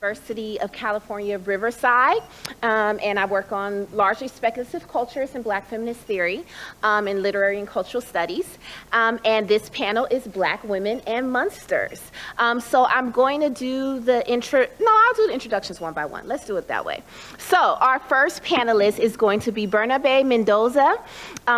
University of California, Riverside, and I work on largely speculative cultures and Black feminist theory in literary and cultural studies. And this panel is Black women and monsters. So I'm going to do I'll do the introductions one by one. Let's do it that way. So our first panelist is going to be Bernabé Mendoza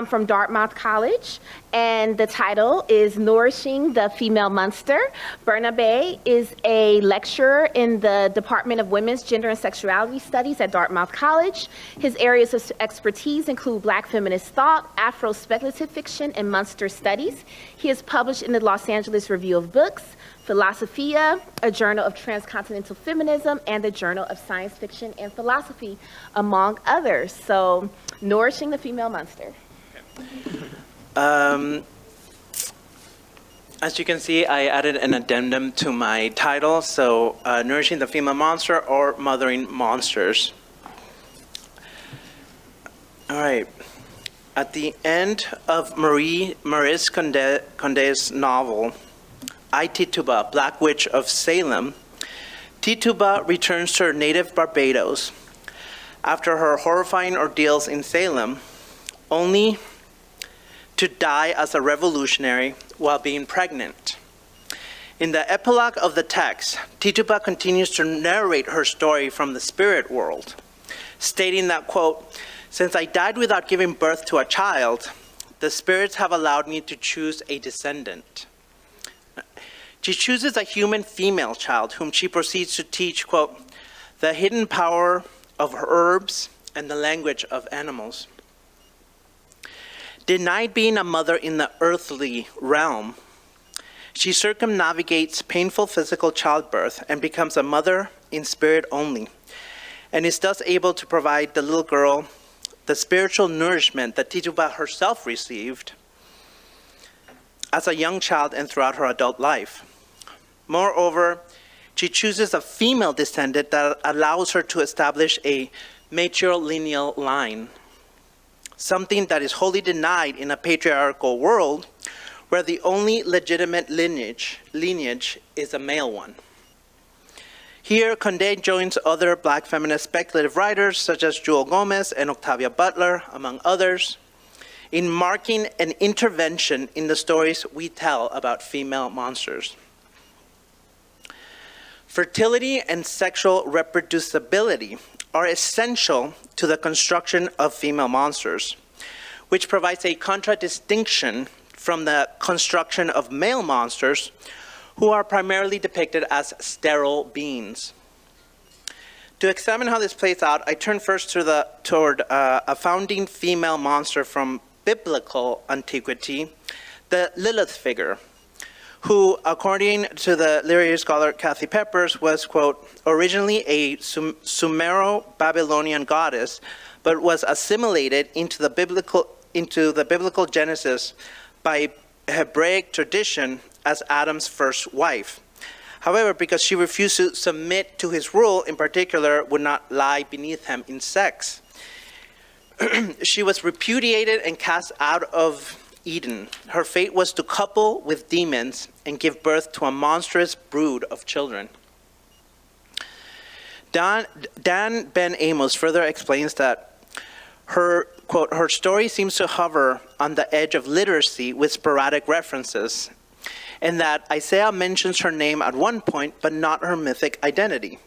from Dartmouth College, and the title is Nourishing the Female Monster. Bernabé is a lecturer in the Department of Women's Gender and Sexuality Studies at Dartmouth College. His areas of expertise include Black feminist thought, Afro-speculative fiction, and monster studies. He is published in the Los Angeles Review of Books, Philosophia, a journal of transcontinental feminism, and the Journal of Science Fiction and Philosophy, among others. So, Nourishing the Female Monster. As you can see, I added an addendum to my title, so Nourishing the Female Monster or Mothering Monsters. All right. At the end of Maurice Condé's novel, I, Tituba, Black Witch of Salem, Tituba returns to her native Barbados after her horrifying ordeals in Salem, only to die as a revolutionary while being pregnant. In the epilogue of the text, Tituba continues to narrate her story from the spirit world, stating that, quote, "Since I died without giving birth to a child, the spirits have allowed me to choose a descendant." She chooses a human female child whom she proceeds to teach, quote, "the hidden power of herbs and the language of animals." Denied being a mother in the earthly realm, she circumnavigates painful physical childbirth and becomes a mother in spirit only, and is thus able to provide the little girl the spiritual nourishment that Tituba herself received as a young child and throughout her adult life. Moreover, she chooses a female descendant that allows her to establish a matrilineal line, something that is wholly denied in a patriarchal world where the only legitimate lineage is a male one. Here, Condé joins other Black feminist speculative writers such as Jewel Gomez and Octavia Butler, among others, in marking an intervention in the stories we tell about female monsters. Fertility and sexual reproducibility are essential to the construction of female monsters, which provides a contradistinction from the construction of male monsters, who are primarily depicted as sterile beings. To examine how this plays out, I turn first toward a founding female monster from biblical antiquity, the Lilith figure, who, according to the literary scholar Kathy Peppers, was, quote, originally a Sumero-Babylonian goddess, but was assimilated into the biblical Genesis by Hebraic tradition as Adam's first wife. However, because she refused to submit to his rule, in particular, would not lie beneath him in sex, she was repudiated and cast out of Eden. Her fate was to couple with demons and give birth to a monstrous brood of children. Dan Ben Amos further explains that her, quote, her story seems to hover on the edge of literacy with sporadic references, and that Isaiah mentions her name at one point, but not her mythic identity,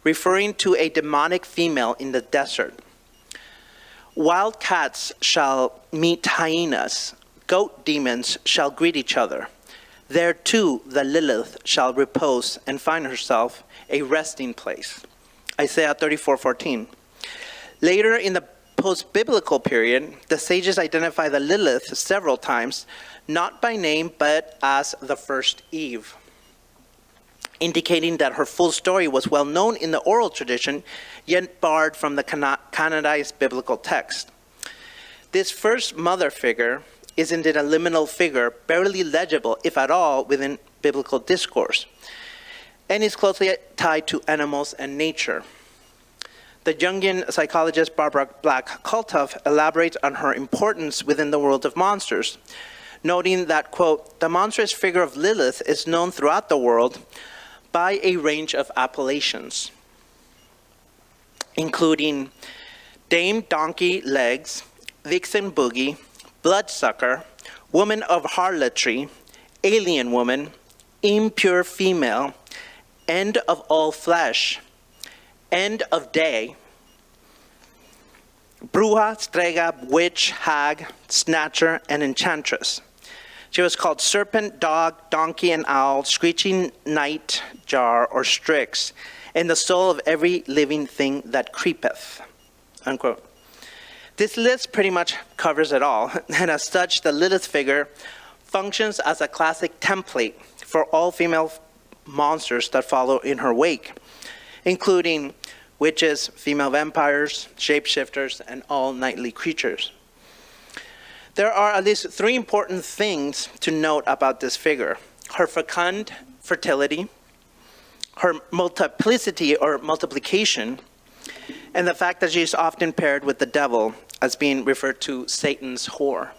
referring to a demonic female in the desert. Wild cats shall meet hyenas, goat demons shall greet each other. There too the Lilith shall repose and find herself a resting place. Isaiah 34:14. Later in the post-biblical period, the sages identify the Lilith several times, not by name, but as the first Eve, indicating that her full story was well known in the oral tradition, yet barred from the canonized biblical text. This first mother figure is indeed a liminal figure, barely legible, if at all, within biblical discourse, and is closely tied to animals and nature. The Jungian psychologist Barbara Black-Kultoff elaborates on her importance within the world of monsters, noting that, quote, the monstrous figure of Lilith is known throughout the world by a range of appellations, including Dame Donkey Legs, Vixen Boogie, Bloodsucker, Woman of Harlotry, Alien Woman, Impure Female, End of All Flesh, End of Day, Bruja, Strega, Witch, Hag, Snatcher, and Enchantress. She was called Serpent, Dog, Donkey, and Owl, Screeching Night Jar, or Strix, and the soul of every living thing that creepeth. Unquote. This list pretty much covers it all, and as such, the Lilith figure functions as a classic template for all female monsters that follow in her wake, including witches, female vampires, shapeshifters, and all nightly creatures. There are at least 3 important things to note about this figure: her fecund fertility, her multiplicity or multiplication, and the fact that she is often paired with the devil as being referred to Satan's whore.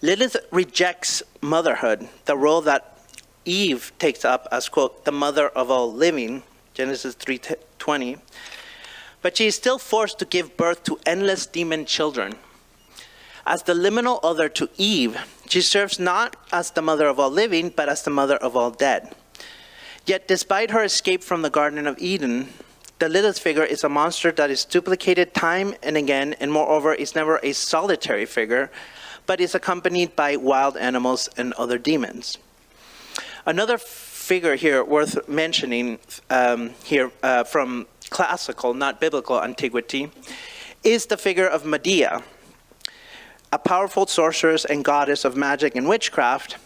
Lilith rejects motherhood, the role that Eve takes up as, quote, the mother of all living, Genesis 3:20, but she is still forced to give birth to endless demon children. As the liminal other to Eve, she serves not as the mother of all living, but as the mother of all dead. Yet despite her escape from the Garden of Eden, the Lilith figure is a monster that is duplicated time and again, and moreover is never a solitary figure, but is accompanied by wild animals and other demons. Another figure here worth mentioning from classical, not biblical antiquity, is the figure of Medea, a powerful sorceress and goddess of magic and witchcraft,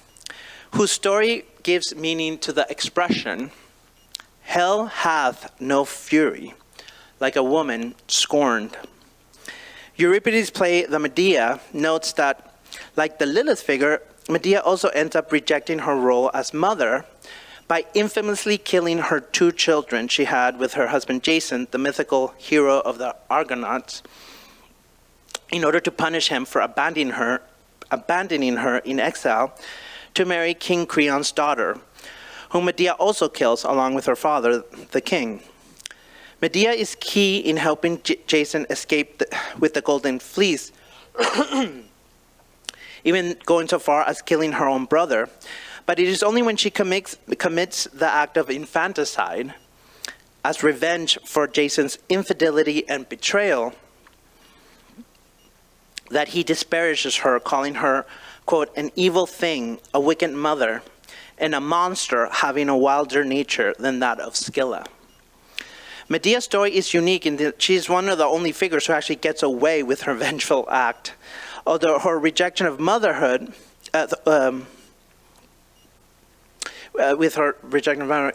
whose story gives meaning to the expression, hell hath no fury, like a woman scorned. Euripides' play The Medea notes that, like the Lilith figure, Medea also ends up rejecting her role as mother by infamously killing her 2 children she had with her husband Jason, the mythical hero of the Argonauts, in order to punish him for abandoning her in exile to marry King Creon's daughter, whom Medea also kills along with her father, the king. Medea is key in helping Jason escape with the golden fleece, even going so far as killing her own brother. But it is only when she commits the act of infanticide as revenge for Jason's infidelity and betrayal that he disparages her, calling her, quote, an evil thing, a wicked mother, and a monster having a wilder nature than that of Scylla. Medea's story is unique in that she is one of the only figures who actually gets away with her vengeful act. Although her rejection of motherhood,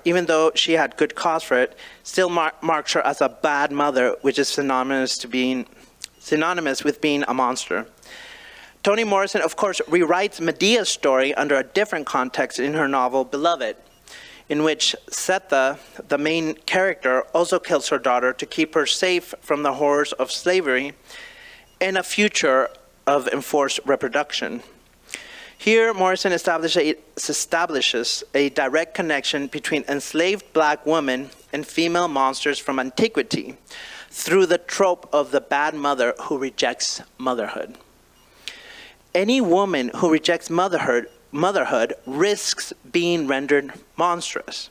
even though she had good cause for it, still marks her as a bad mother, which is synonymous with being a monster. Toni Morrison, of course, rewrites Medea's story under a different context in her novel Beloved, in which Setha, the main character, also kills her daughter to keep her safe from the horrors of slavery and a future of enforced reproduction. Here, Morrison establishes a direct connection between enslaved black women and female monsters from antiquity through the trope of the bad mother who rejects motherhood. Any woman who rejects motherhood risks being rendered monstrous.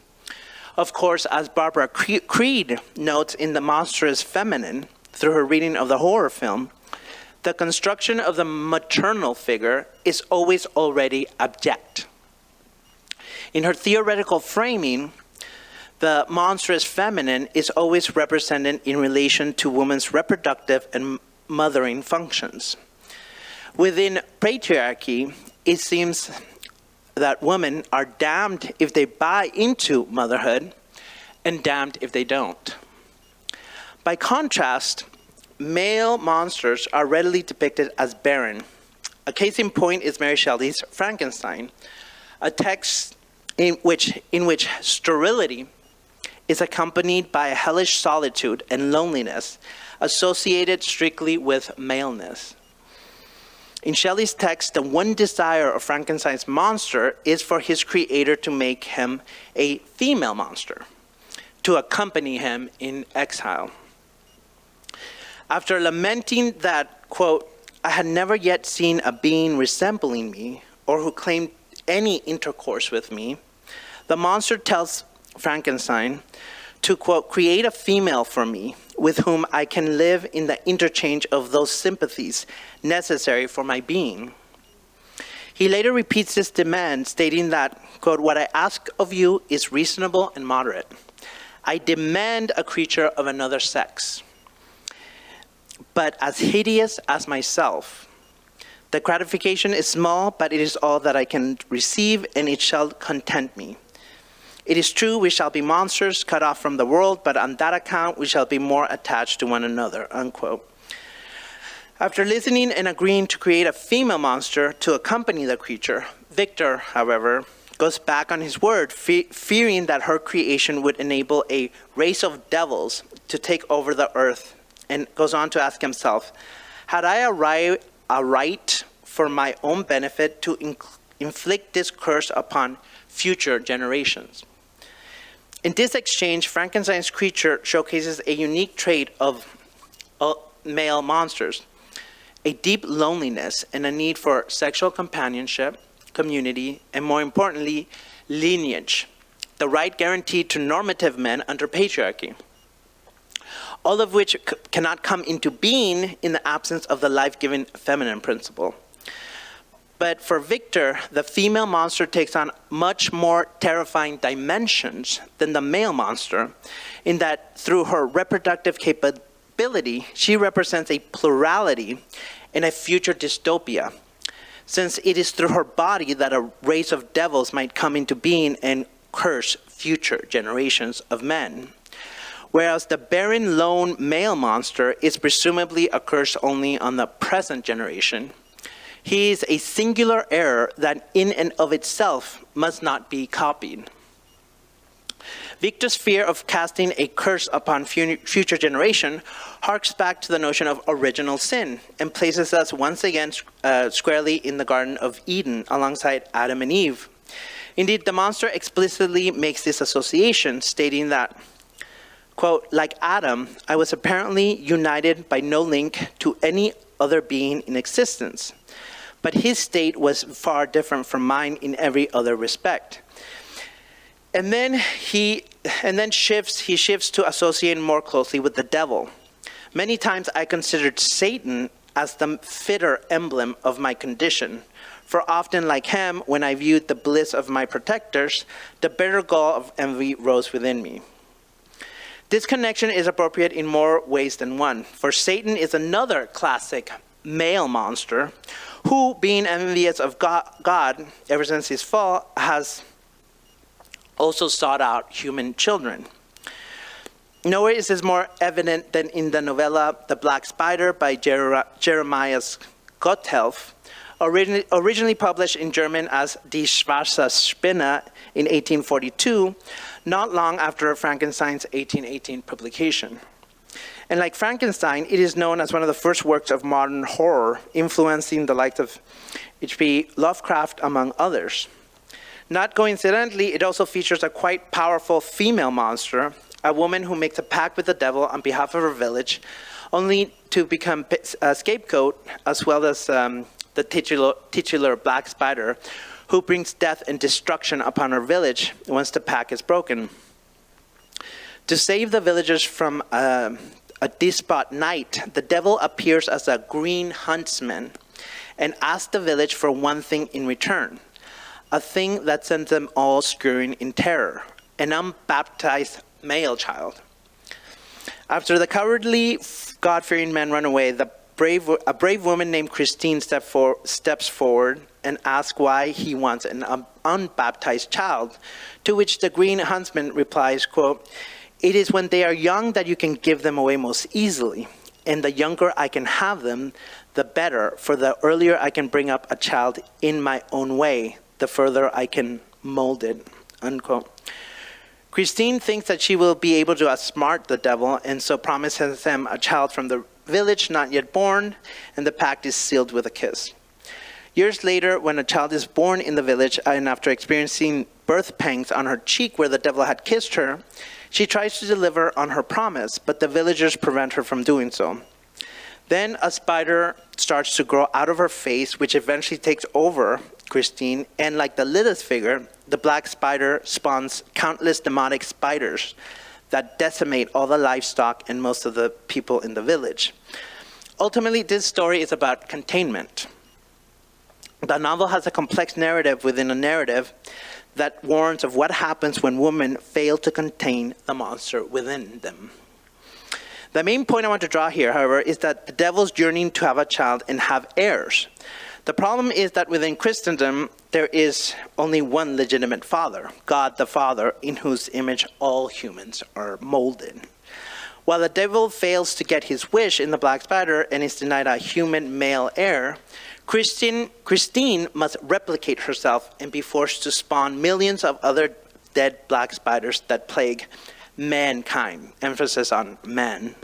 Of course, as Barbara Creed notes in The Monstrous Feminine, through her reading of the horror film, the construction of the maternal figure is always already abject. In her theoretical framing, the monstrous feminine is always represented in relation to women's reproductive and mothering functions. Within patriarchy, it seems that women are damned if they buy into motherhood and damned if they don't. By contrast, male monsters are readily depicted as barren. A case in point is Mary Shelley's Frankenstein, a text in which sterility is accompanied by a hellish solitude and loneliness associated strictly with maleness. In Shelley's text, the one desire of Frankenstein's monster is for his creator to make him a female monster, to accompany him in exile. After lamenting that, quote, I had never yet seen a being resembling me or who claimed any intercourse with me, the monster tells Frankenstein to, quote, create a female for me with whom I can live in the interchange of those sympathies necessary for my being. He later repeats this demand, stating that, quote, what I ask of you is reasonable and moderate. I demand a creature of another sex, but as hideous as myself. The gratification is small, but it is all that I can receive, and it shall content me. It is true we shall be monsters cut off from the world, but on that account we shall be more attached to one another, unquote. After listening and agreeing to create a female monster to accompany the creature, Victor, however, goes back on his word, fearing that her creation would enable a race of devils to take over the earth, and goes on to ask himself, had I a right for my own benefit to inflict this curse upon future generations? In this exchange, Frankenstein's creature showcases a unique trait of male monsters, a deep loneliness and a need for sexual companionship, community, and more importantly, lineage, the right guaranteed to normative men under patriarchy, all of which cannot come into being in the absence of the life-giving feminine principle. But for Victor, the female monster takes on much more terrifying dimensions than the male monster, in that through her reproductive capability, she represents a plurality in a future dystopia, since it is through her body that a race of devils might come into being and curse future generations of men. Whereas the barren, lone male monster is presumably a curse only on the present generation. He is a singular error that in and of itself must not be copied. Victor's fear of casting a curse upon future generation harks back to the notion of original sin and places us once again squarely in the Garden of Eden alongside Adam and Eve. Indeed, the monster explicitly makes this association, stating that, quote, like Adam, I was apparently united by no link to any other being in existence, but his state was far different from mine in every other respect. And then he shifts to associating more closely with the devil. Many times I considered Satan as the fitter emblem of my condition, for often like him, when I viewed the bliss of my protectors, the bitter gall of envy rose within me. This connection is appropriate in more ways than one, for Satan is another classic male monster who, being envious of God ever since his fall, has also sought out human children. Nowhere is this more evident than in the novella The Black Spider by Jeremiah Gothic, originally published in German as Die Schwarze Spinne in 1842, not long after Frankenstein's 1818 publication. And like Frankenstein, it is known as one of the first works of modern horror, influencing the likes of H.P. Lovecraft, among others. Not coincidentally, it also features a quite powerful female monster, a woman who makes a pact with the devil on behalf of her village, only to become a scapegoat, as well as the titular Black Spider, who brings death and destruction upon her village once the pact is broken. To save the villagers from a despot knight, the devil appears as a green huntsman and asks the village for one thing in return, a thing that sends them all scurrying in terror, an unbaptized male child. After the cowardly, God-fearing men run away, a brave woman named Christine steps forward and asks why he wants an unbaptized child, to which the green huntsman replies, quote, "It is when they are young that you can give them away most easily, and the younger I can have them, the better, for the earlier I can bring up a child in my own way, the further I can mold it," unquote. Christine thinks that she will be able to outsmart the devil, and so promises him a child from the village not yet born, and the pact is sealed with a kiss. Years later, when a child is born in the village and after experiencing birth pangs on her cheek where the devil had kissed her, she tries to deliver on her promise, but the villagers prevent her from doing so. Then a spider starts to grow out of her face, which eventually takes over Christine, and like the Lilith figure, the black spider spawns countless demonic spiders that decimate all the livestock and most of the people in the village. Ultimately, this story is about containment. The novel has a complex narrative within a narrative that warns of what happens when women fail to contain the monster within them. The main point I want to draw here, however, is that the devil's yearning to have a child and have heirs. The problem is that within Christendom, there is only one legitimate father, God the Father, in whose image all humans are molded. While the devil fails to get his wish in the black spider and is denied a human male heir, Christine must replicate herself and be forced to spawn millions of other dead black spiders that plague mankind, emphasis on man.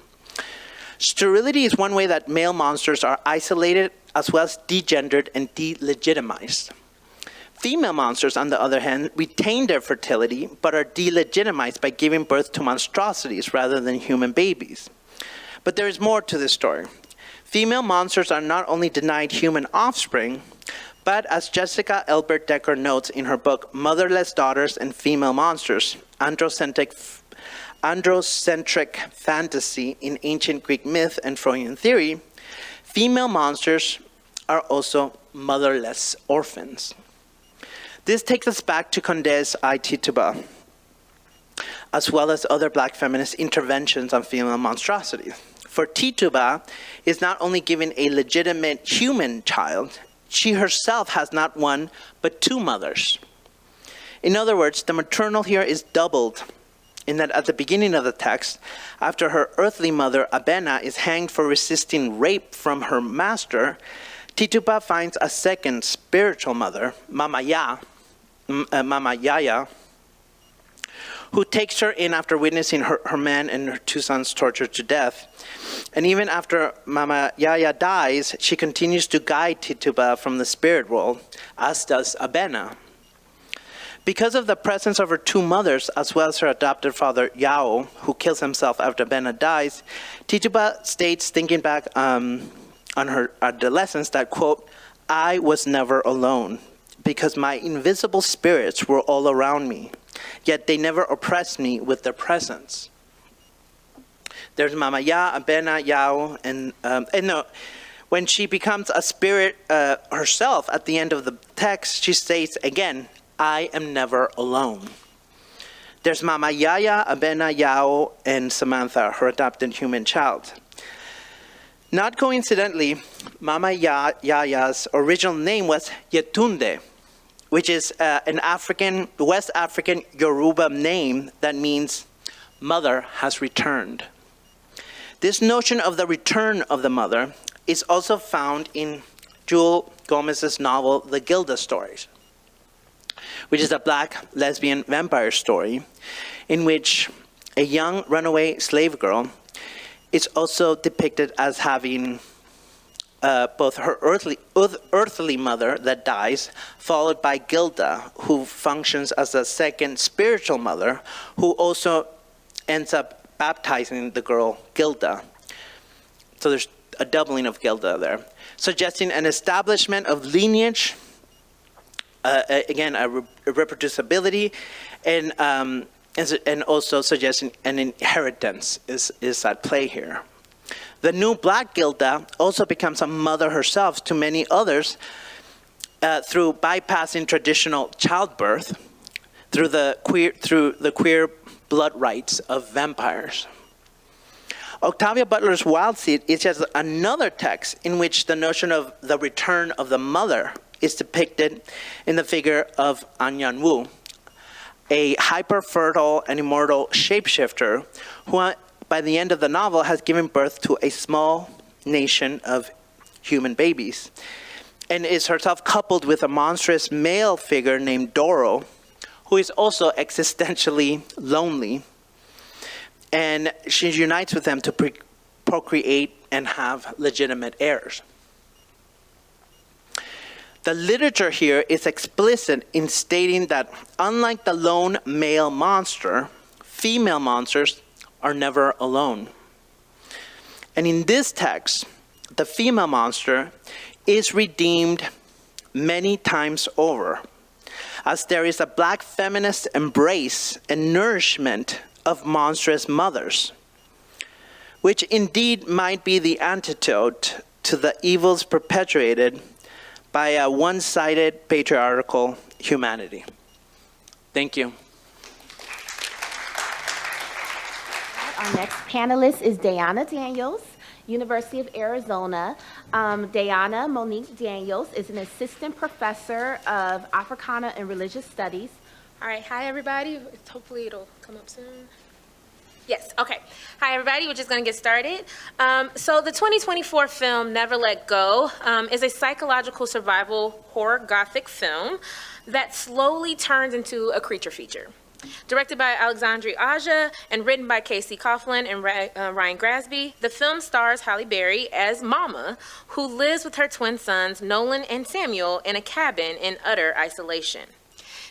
Sterility is one way that male monsters are isolated as well as degendered and delegitimized. Female monsters, on the other hand, retain their fertility but are delegitimized by giving birth to monstrosities rather than human babies. But there is more to this story. Female monsters are not only denied human offspring, but as Jessica Elbert Decker notes in her book, Motherless Daughters and Female Monsters, Androcentric Fantasy in Ancient Greek Myth and Freudian Theory, female monsters are also motherless orphans. This takes us back to Condé's I, Tituba, as well as other black feminist interventions on female monstrosity. For Tituba is not only given a legitimate human child, she herself has not one, but two mothers. In other words, the maternal here is doubled in that at the beginning of the text, after her earthly mother, Abena, is hanged for resisting rape from her master, Tituba finds a second spiritual mother, Mama Yaya, who takes her in after witnessing her man and her two sons tortured to death. And even after Mama Yaya dies, she continues to guide Tituba from the spirit world, as does Abena. Because of the presence of her two mothers, as well as her adopted father, Yao, who kills himself after Abena dies, Tituba states, thinking back on her adolescence, that, quote, I was never alone, because my invisible spirits were all around me, yet they never oppressed me with their presence. There's Mama Ya, Abena, Yao, and no, when she becomes a spirit herself at the end of the text, she states again, I am never alone. There's Mama Yaya, Abena, Yao, and Samantha, her adopted human child. Not coincidentally, Mama Yaya's original name was Yetunde, which is an West African Yoruba name that means mother has returned. This notion of the return of the mother is also found in Jewel Gomez's novel, The Gilda Stories, which is a black lesbian vampire story in which a young runaway slave girl is also depicted as having both her earthly mother that dies, followed by Gilda, who functions as a second spiritual mother, who also ends up baptizing the girl Gilda. So there's a doubling of Gilda there, suggesting an establishment of lineage, again, a reproducibility, and also suggesting an inheritance is at play here. The new black Gilda also becomes a mother herself to many others through bypassing traditional childbirth through the queer blood rites of vampires. Octavia Butler's Wild Seed is just another text in which the notion of the return of the mother is depicted in the figure of Anyan Wu, a hyper-fertile and immortal shapeshifter who, by the end of the novel, has given birth to a small nation of human babies, and is herself coupled with a monstrous male figure named Doro, who is also existentially lonely, and she unites with them to procreate and have legitimate heirs. The literature here is explicit in stating that unlike the lone male monster, female monsters are never alone. And in this text, the female monster is redeemed many times over, as there is a Black feminist embrace and nourishment of monstrous mothers, which indeed might be the antidote to the evils perpetuated by a one-sided patriarchal humanity. Thank you. Our next panelist is DeAnna Daniels, University of Arizona. DeAnna Monique Daniels is an assistant professor of Africana and Religious Studies. All right, hi everybody. Hopefully it'll come up soon. Yes, okay. Hi everybody, we're just gonna get started. So the 2024 film, Never Let Go, is a psychological survival horror Gothic film that slowly turns into a creature feature. Directed by Alexandre Aja and written by Casey Coughlin and Ryan Grasby, the film stars Halle Berry as Mama, who lives with her twin sons, Nolan and Samuel, in a cabin in utter isolation.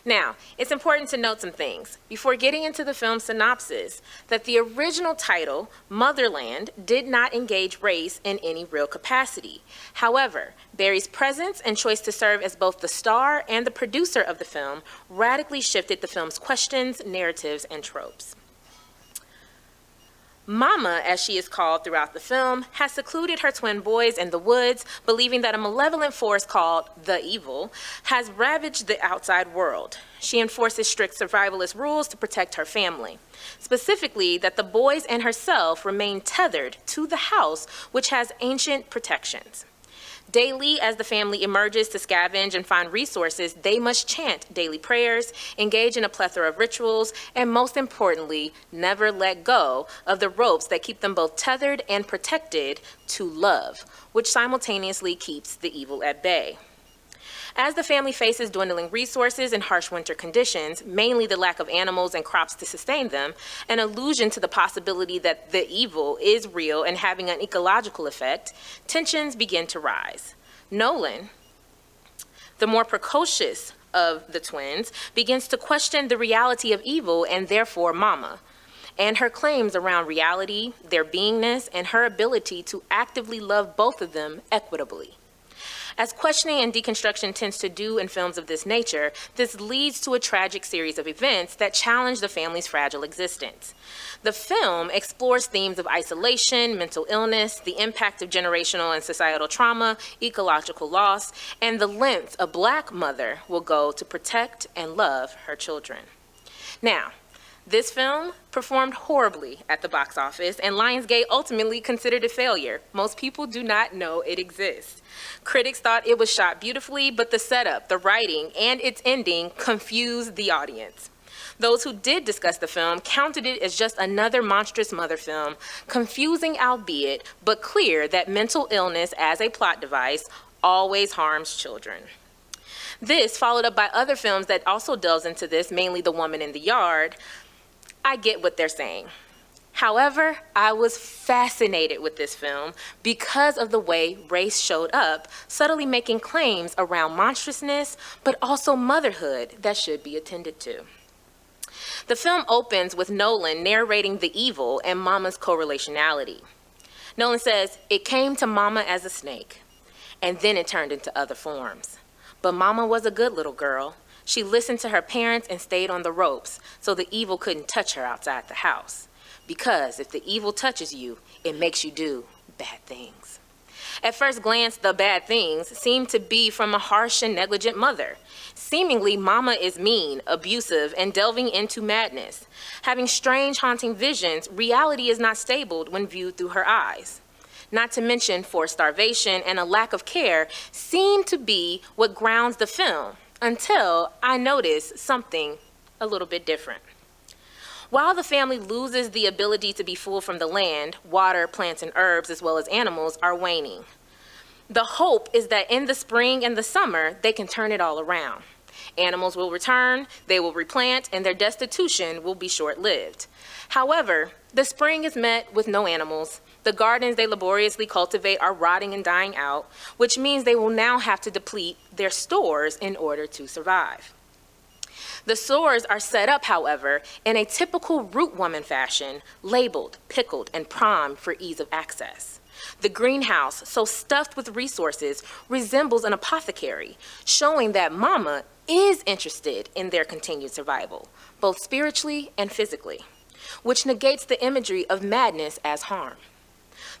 Now, it's important to note some things before getting into the film's synopsis, that the original title, Motherland, did not engage race in any real capacity. However, Berry's presence and choice to serve as both the star and the producer of the film radically shifted the film's questions, narratives, and tropes. Mama, as she is called throughout the film, has secluded her twin boys in the woods, believing that a malevolent force called the Evil has ravaged the outside world. She enforces strict survivalist rules to protect her family, specifically that the boys and herself remain tethered to the house, which has ancient protections. Daily, as the family emerges to scavenge and find resources, they must chant daily prayers, engage in a plethora of rituals, and most importantly, never let go of the ropes that keep them both tethered and protected to love, which simultaneously keeps the evil at bay. As the family faces dwindling resources and harsh winter conditions, mainly the lack of animals and crops to sustain them, an allusion to the possibility that the evil is real and having an ecological effect, tensions begin to rise. Nolan, the more precocious of the twins, begins to question the reality of evil and therefore Mama, and her claims around reality, their beingness, and her ability to actively love both of them equitably. As questioning and deconstruction tends to do in films of this nature, this leads to a tragic series of events that challenge the family's fragile existence. The film explores themes of isolation, mental illness, the impact of generational and societal trauma, ecological loss, and the lengths a Black mother will go to protect and love her children. Now, this film performed horribly at the box office, and Lionsgate ultimately considered a failure. Most people do not know it exists. Critics thought it was shot beautifully, but the setup, the writing, and its ending confused the audience. Those who did discuss the film counted it as just another monstrous mother film, confusing albeit, but clear that mental illness as a plot device always harms children. This, followed up by other films that also delves into this, mainly The Woman in the Yard. I get what they're saying. However, I was fascinated with this film because of the way race showed up, subtly making claims around monstrousness, but also motherhood that should be attended to. The film opens with Nolan narrating the evil and Mama's correlationality. Nolan says, "It came to Mama as a snake, and then it turned into other forms. But Mama was a good little girl. She listened to her parents and stayed on the ropes, so the evil couldn't touch her outside the house. Because if the evil touches you, it makes you do bad things." At first glance, the bad things seem to be from a harsh and negligent mother. Seemingly, Mama is mean, abusive, and delving into madness. Having strange, haunting visions, reality is not stable when viewed through her eyes. Not to mention forced starvation and a lack of care seem to be what grounds the film, until I notice something a little bit different. While the family loses the ability to be full from the land, water, plants, and herbs, as well as animals, are waning. The hope is that in the spring and the summer, they can turn it all around. Animals will return, they will replant, and their destitution will be short-lived. However, the spring is met with no animals, The gardens they laboriously cultivate are rotting and dying out, which means they will now have to deplete their stores in order to survive. The stores are set up, however, in a typical root woman fashion, labeled, pickled, and primed for ease of access. The greenhouse, so stuffed with resources, resembles an apothecary, showing that Mama is interested in their continued survival, both spiritually and physically, which negates the imagery of madness as harm.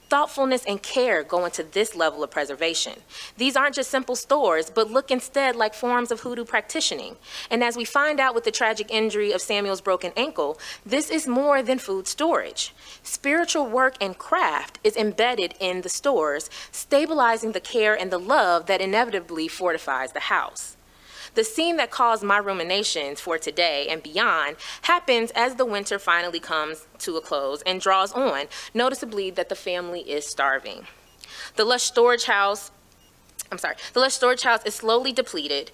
Thoughtfulness and care go into this level of preservation. These aren't just simple stores, but look instead like forms of hoodoo practicing. And as we find out with the tragic injury of Samuel's broken ankle, this is more than food storage. Spiritual work and craft is embedded in the stores, stabilizing the care and the love that inevitably fortifies the house. The scene that caused my ruminations for today and beyond happens as the winter finally comes to a close and draws on, noticeably that the family is starving. The lush storage house is slowly depleted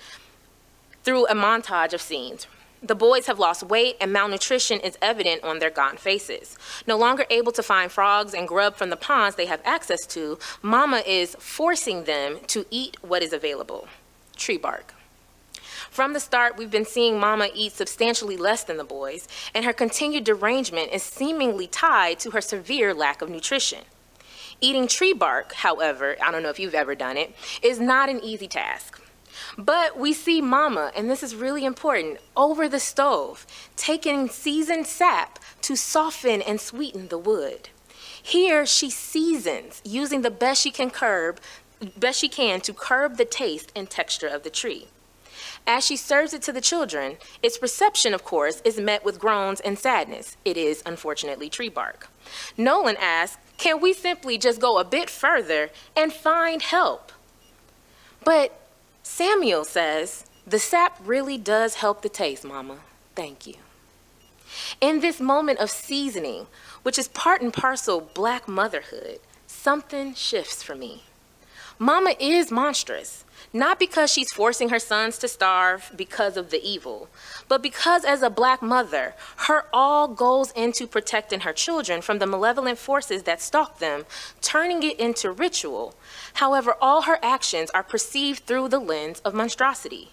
through a montage of scenes. The boys have lost weight and malnutrition is evident on their gaunt faces. No longer able to find frogs and grub from the ponds they have access to, Mama is forcing them to eat what is available: tree bark. From the start, we've been seeing Mama eat substantially less than the boys, and her continued derangement is seemingly tied to her severe lack of nutrition. Eating tree bark, however, I don't know if you've ever done it, is not an easy task. But we see Mama, and this is really important, over the stove, taking seasoned sap to soften and sweeten the wood. Here, she seasons, using the best she can to curb the taste and texture of the tree. As she serves it to the children, its reception, of course, is met with groans and sadness. It is, unfortunately, tree bark. Nolan asks, can we simply just go a bit further and find help? But Samuel says, the sap really does help the taste, Mama. Thank you. In this moment of seasoning, which is part and parcel Black motherhood, something shifts for me. Mama is monstrous. Not because she's forcing her sons to starve because of the evil, but because as a Black mother, her all goes into protecting her children from the malevolent forces that stalk them, turning it into ritual. However, all her actions are perceived through the lens of monstrosity.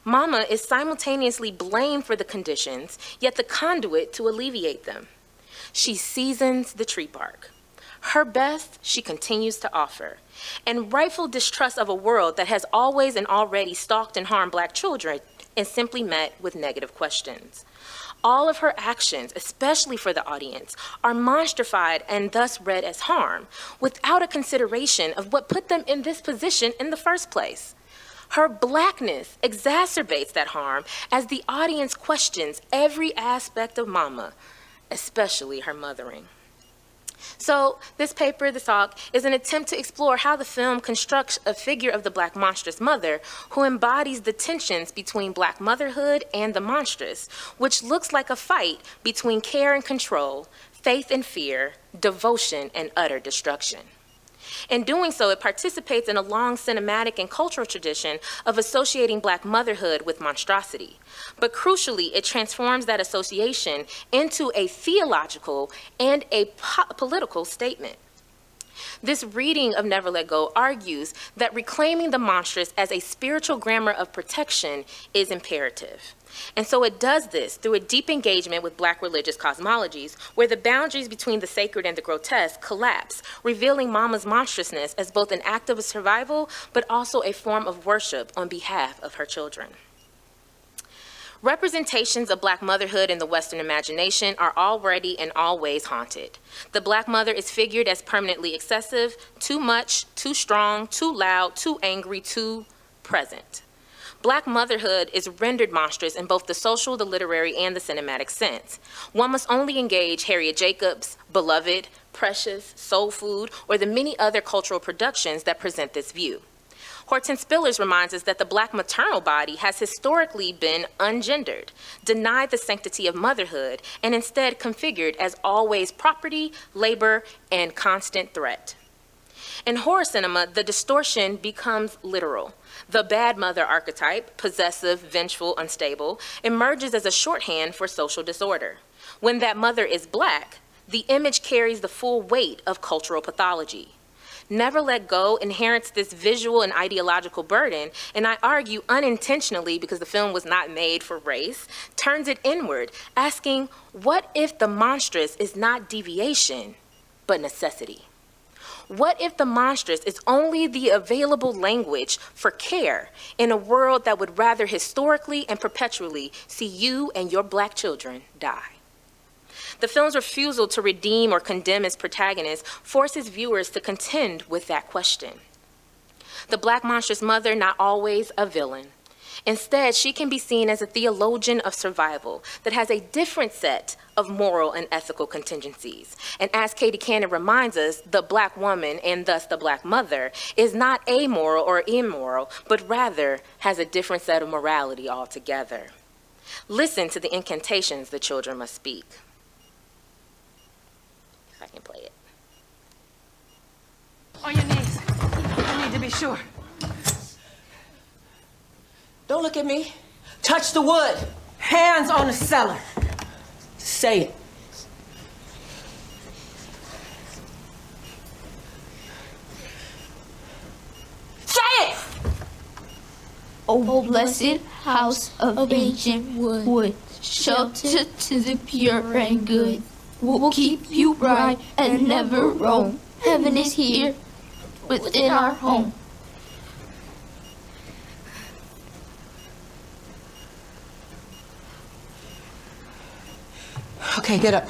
Mama is simultaneously blamed for the conditions, yet the conduit to alleviate them. She seasons the tree bark. Her best she continues to offer, and rightful distrust of a world that has always and already stalked and harmed Black children is simply met with negative questions. All of her actions, especially for the audience, are monstrified and thus read as harm, without a consideration of what put them in this position in the first place. Her Blackness exacerbates that harm as the audience questions every aspect of Mama, especially her mothering. So this paper, the talk, is an attempt to explore how the film constructs a figure of the Black monstrous mother who embodies the tensions between Black motherhood and the monstrous, which looks like a fight between care and control, faith and fear, devotion and utter destruction. In doing so, it participates in a long cinematic and cultural tradition of associating Black motherhood with monstrosity. But crucially, it transforms that association into a theological and a political statement. This reading of Never Let Go argues that reclaiming the monstrous as a spiritual grammar of protection is imperative. And so it does this through a deep engagement with Black religious cosmologies, where the boundaries between the sacred and the grotesque collapse, revealing Mama's monstrousness as both an act of survival, but also a form of worship on behalf of her children. Representations of Black motherhood in the Western imagination are already and always haunted. The Black mother is figured as permanently excessive, too much, too strong, too loud, too angry, too present. Black motherhood is rendered monstrous in both the social, the literary, and the cinematic sense. One must only engage Harriet Jacobs' Beloved, Precious, Soul Food, or the many other cultural productions that present this view. Hortense Spillers reminds us that the Black maternal body has historically been ungendered, denied the sanctity of motherhood, and instead configured as always property, labor, and constant threat. In horror cinema, the distortion becomes literal. The bad mother archetype, possessive, vengeful, unstable, emerges as a shorthand for social disorder. When that mother is Black, the image carries the full weight of cultural pathology. Never Let Go inherits this visual and ideological burden, and I argue unintentionally, because the film was not made for race, turns it inward, asking, what if the monstrous is not deviation, but necessity? What if the monstrous is only the available language for care in a world that would rather historically and perpetually see you and your Black children die? The film's refusal to redeem or condemn its protagonist forces viewers to contend with that question. The Black monstrous mother, not always a villain. Instead, she can be seen as a theologian of survival that has a different set of moral and ethical contingencies. And as Katie Cannon reminds us, the Black woman, and thus the Black mother, is not amoral or immoral, but rather has a different set of morality altogether. Listen to the incantations the children must speak. I can play it. On your knees. I need to be sure. Don't look at me. Touch the wood. Hands on the cellar. Say it. Say it! O blessed house of ancient wood, shelter to the pure and good, will keep you bright and never roam. Heaven is here within our home. Okay, get up.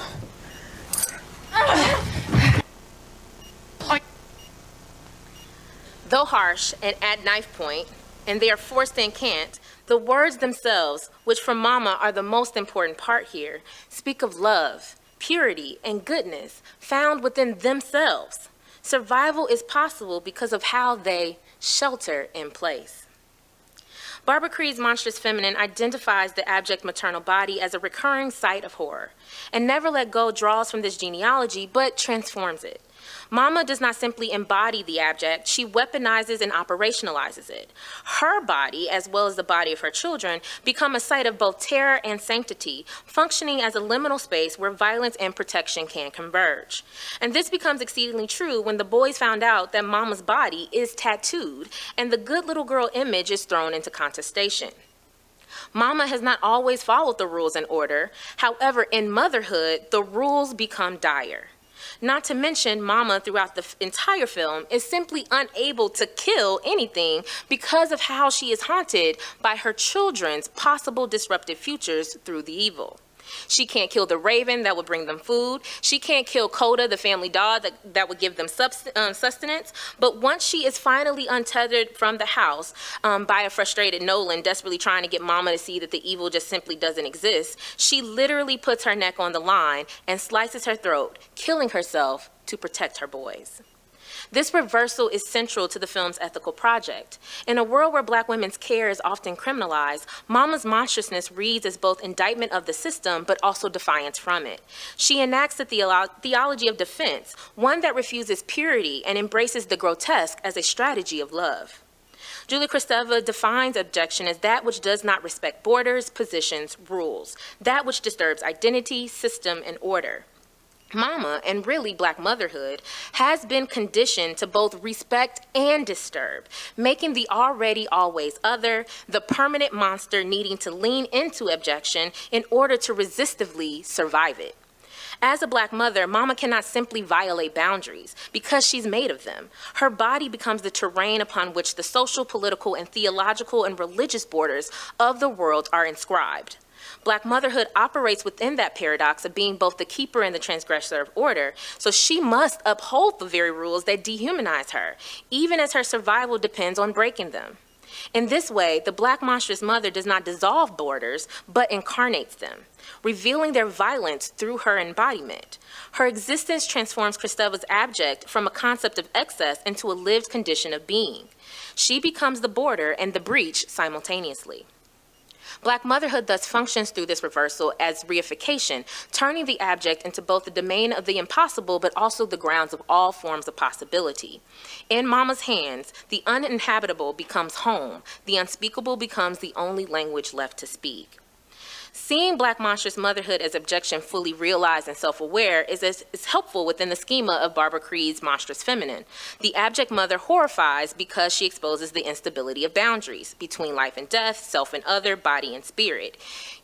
Though harsh and at knife point, and they are forced to incant, the words themselves, which for Mama are the most important part here, speak of love, purity, and goodness found within themselves. Survival is possible because of how they shelter in place. Barbara Creed's Monstrous Feminine identifies the abject maternal body as a recurring site of horror, and Never Let Go draws from this genealogy, but transforms it. Mama does not simply embody the abject, she weaponizes and operationalizes it. Her body, as well as the body of her children, become a site of both terror and sanctity, functioning as a liminal space where violence and protection can converge. And this becomes exceedingly true when the boys found out that Mama's body is tattooed and the good little girl image is thrown into contestation. Mama has not always followed the rules and order. However, in motherhood, the rules become dire. Not to mention, Mama, throughout the entire film, is simply unable to kill anything because of how she is haunted by her children's possible disruptive futures through the evil. She can't kill the raven that would bring them food. She can't kill Coda, the family dog that would give them sustenance. But once she is finally untethered from the house by a frustrated Nolan desperately trying to get Mama to see that the evil just simply doesn't exist, she literally puts her neck on the line and slices her throat, killing herself to protect her boys. This reversal is central to the film's ethical project. In a world where Black women's care is often criminalized, Mama's monstrousness reads as both indictment of the system, but also defiance from it. She enacts the theology of defense, one that refuses purity and embraces the grotesque as a strategy of love. Julie Kristeva defines abjection as that which does not respect borders, positions, rules, that which disturbs identity, system, and order. Mama, and really Black motherhood, has been conditioned to both respect and disturb, making the already always other the permanent monster needing to lean into abjection in order to resistively survive it. As a Black mother, Mama cannot simply violate boundaries because she's made of them. Her body becomes the terrain upon which the social, political, and theological and religious borders of the world are inscribed. Black motherhood operates within that paradox of being both the keeper and the transgressor of order, so she must uphold the very rules that dehumanize her, even as her survival depends on breaking them. In this way, the Black monstrous mother does not dissolve borders, but incarnates them, revealing their violence through her embodiment. Her existence transforms Kristeva's abject from a concept of excess into a lived condition of being. She becomes the border and the breach simultaneously. Black motherhood thus functions through this reversal as reification, turning the abject into both the domain of the impossible, but also the grounds of all forms of possibility. In Mama's hands, the uninhabitable becomes home. The unspeakable becomes the only language left to speak. Seeing Black monstrous motherhood as objection fully realized and self-aware is helpful within the schema of Barbara Creed's Monstrous Feminine. The abject mother horrifies because she exposes the instability of boundaries between life and death, self and other, body and spirit.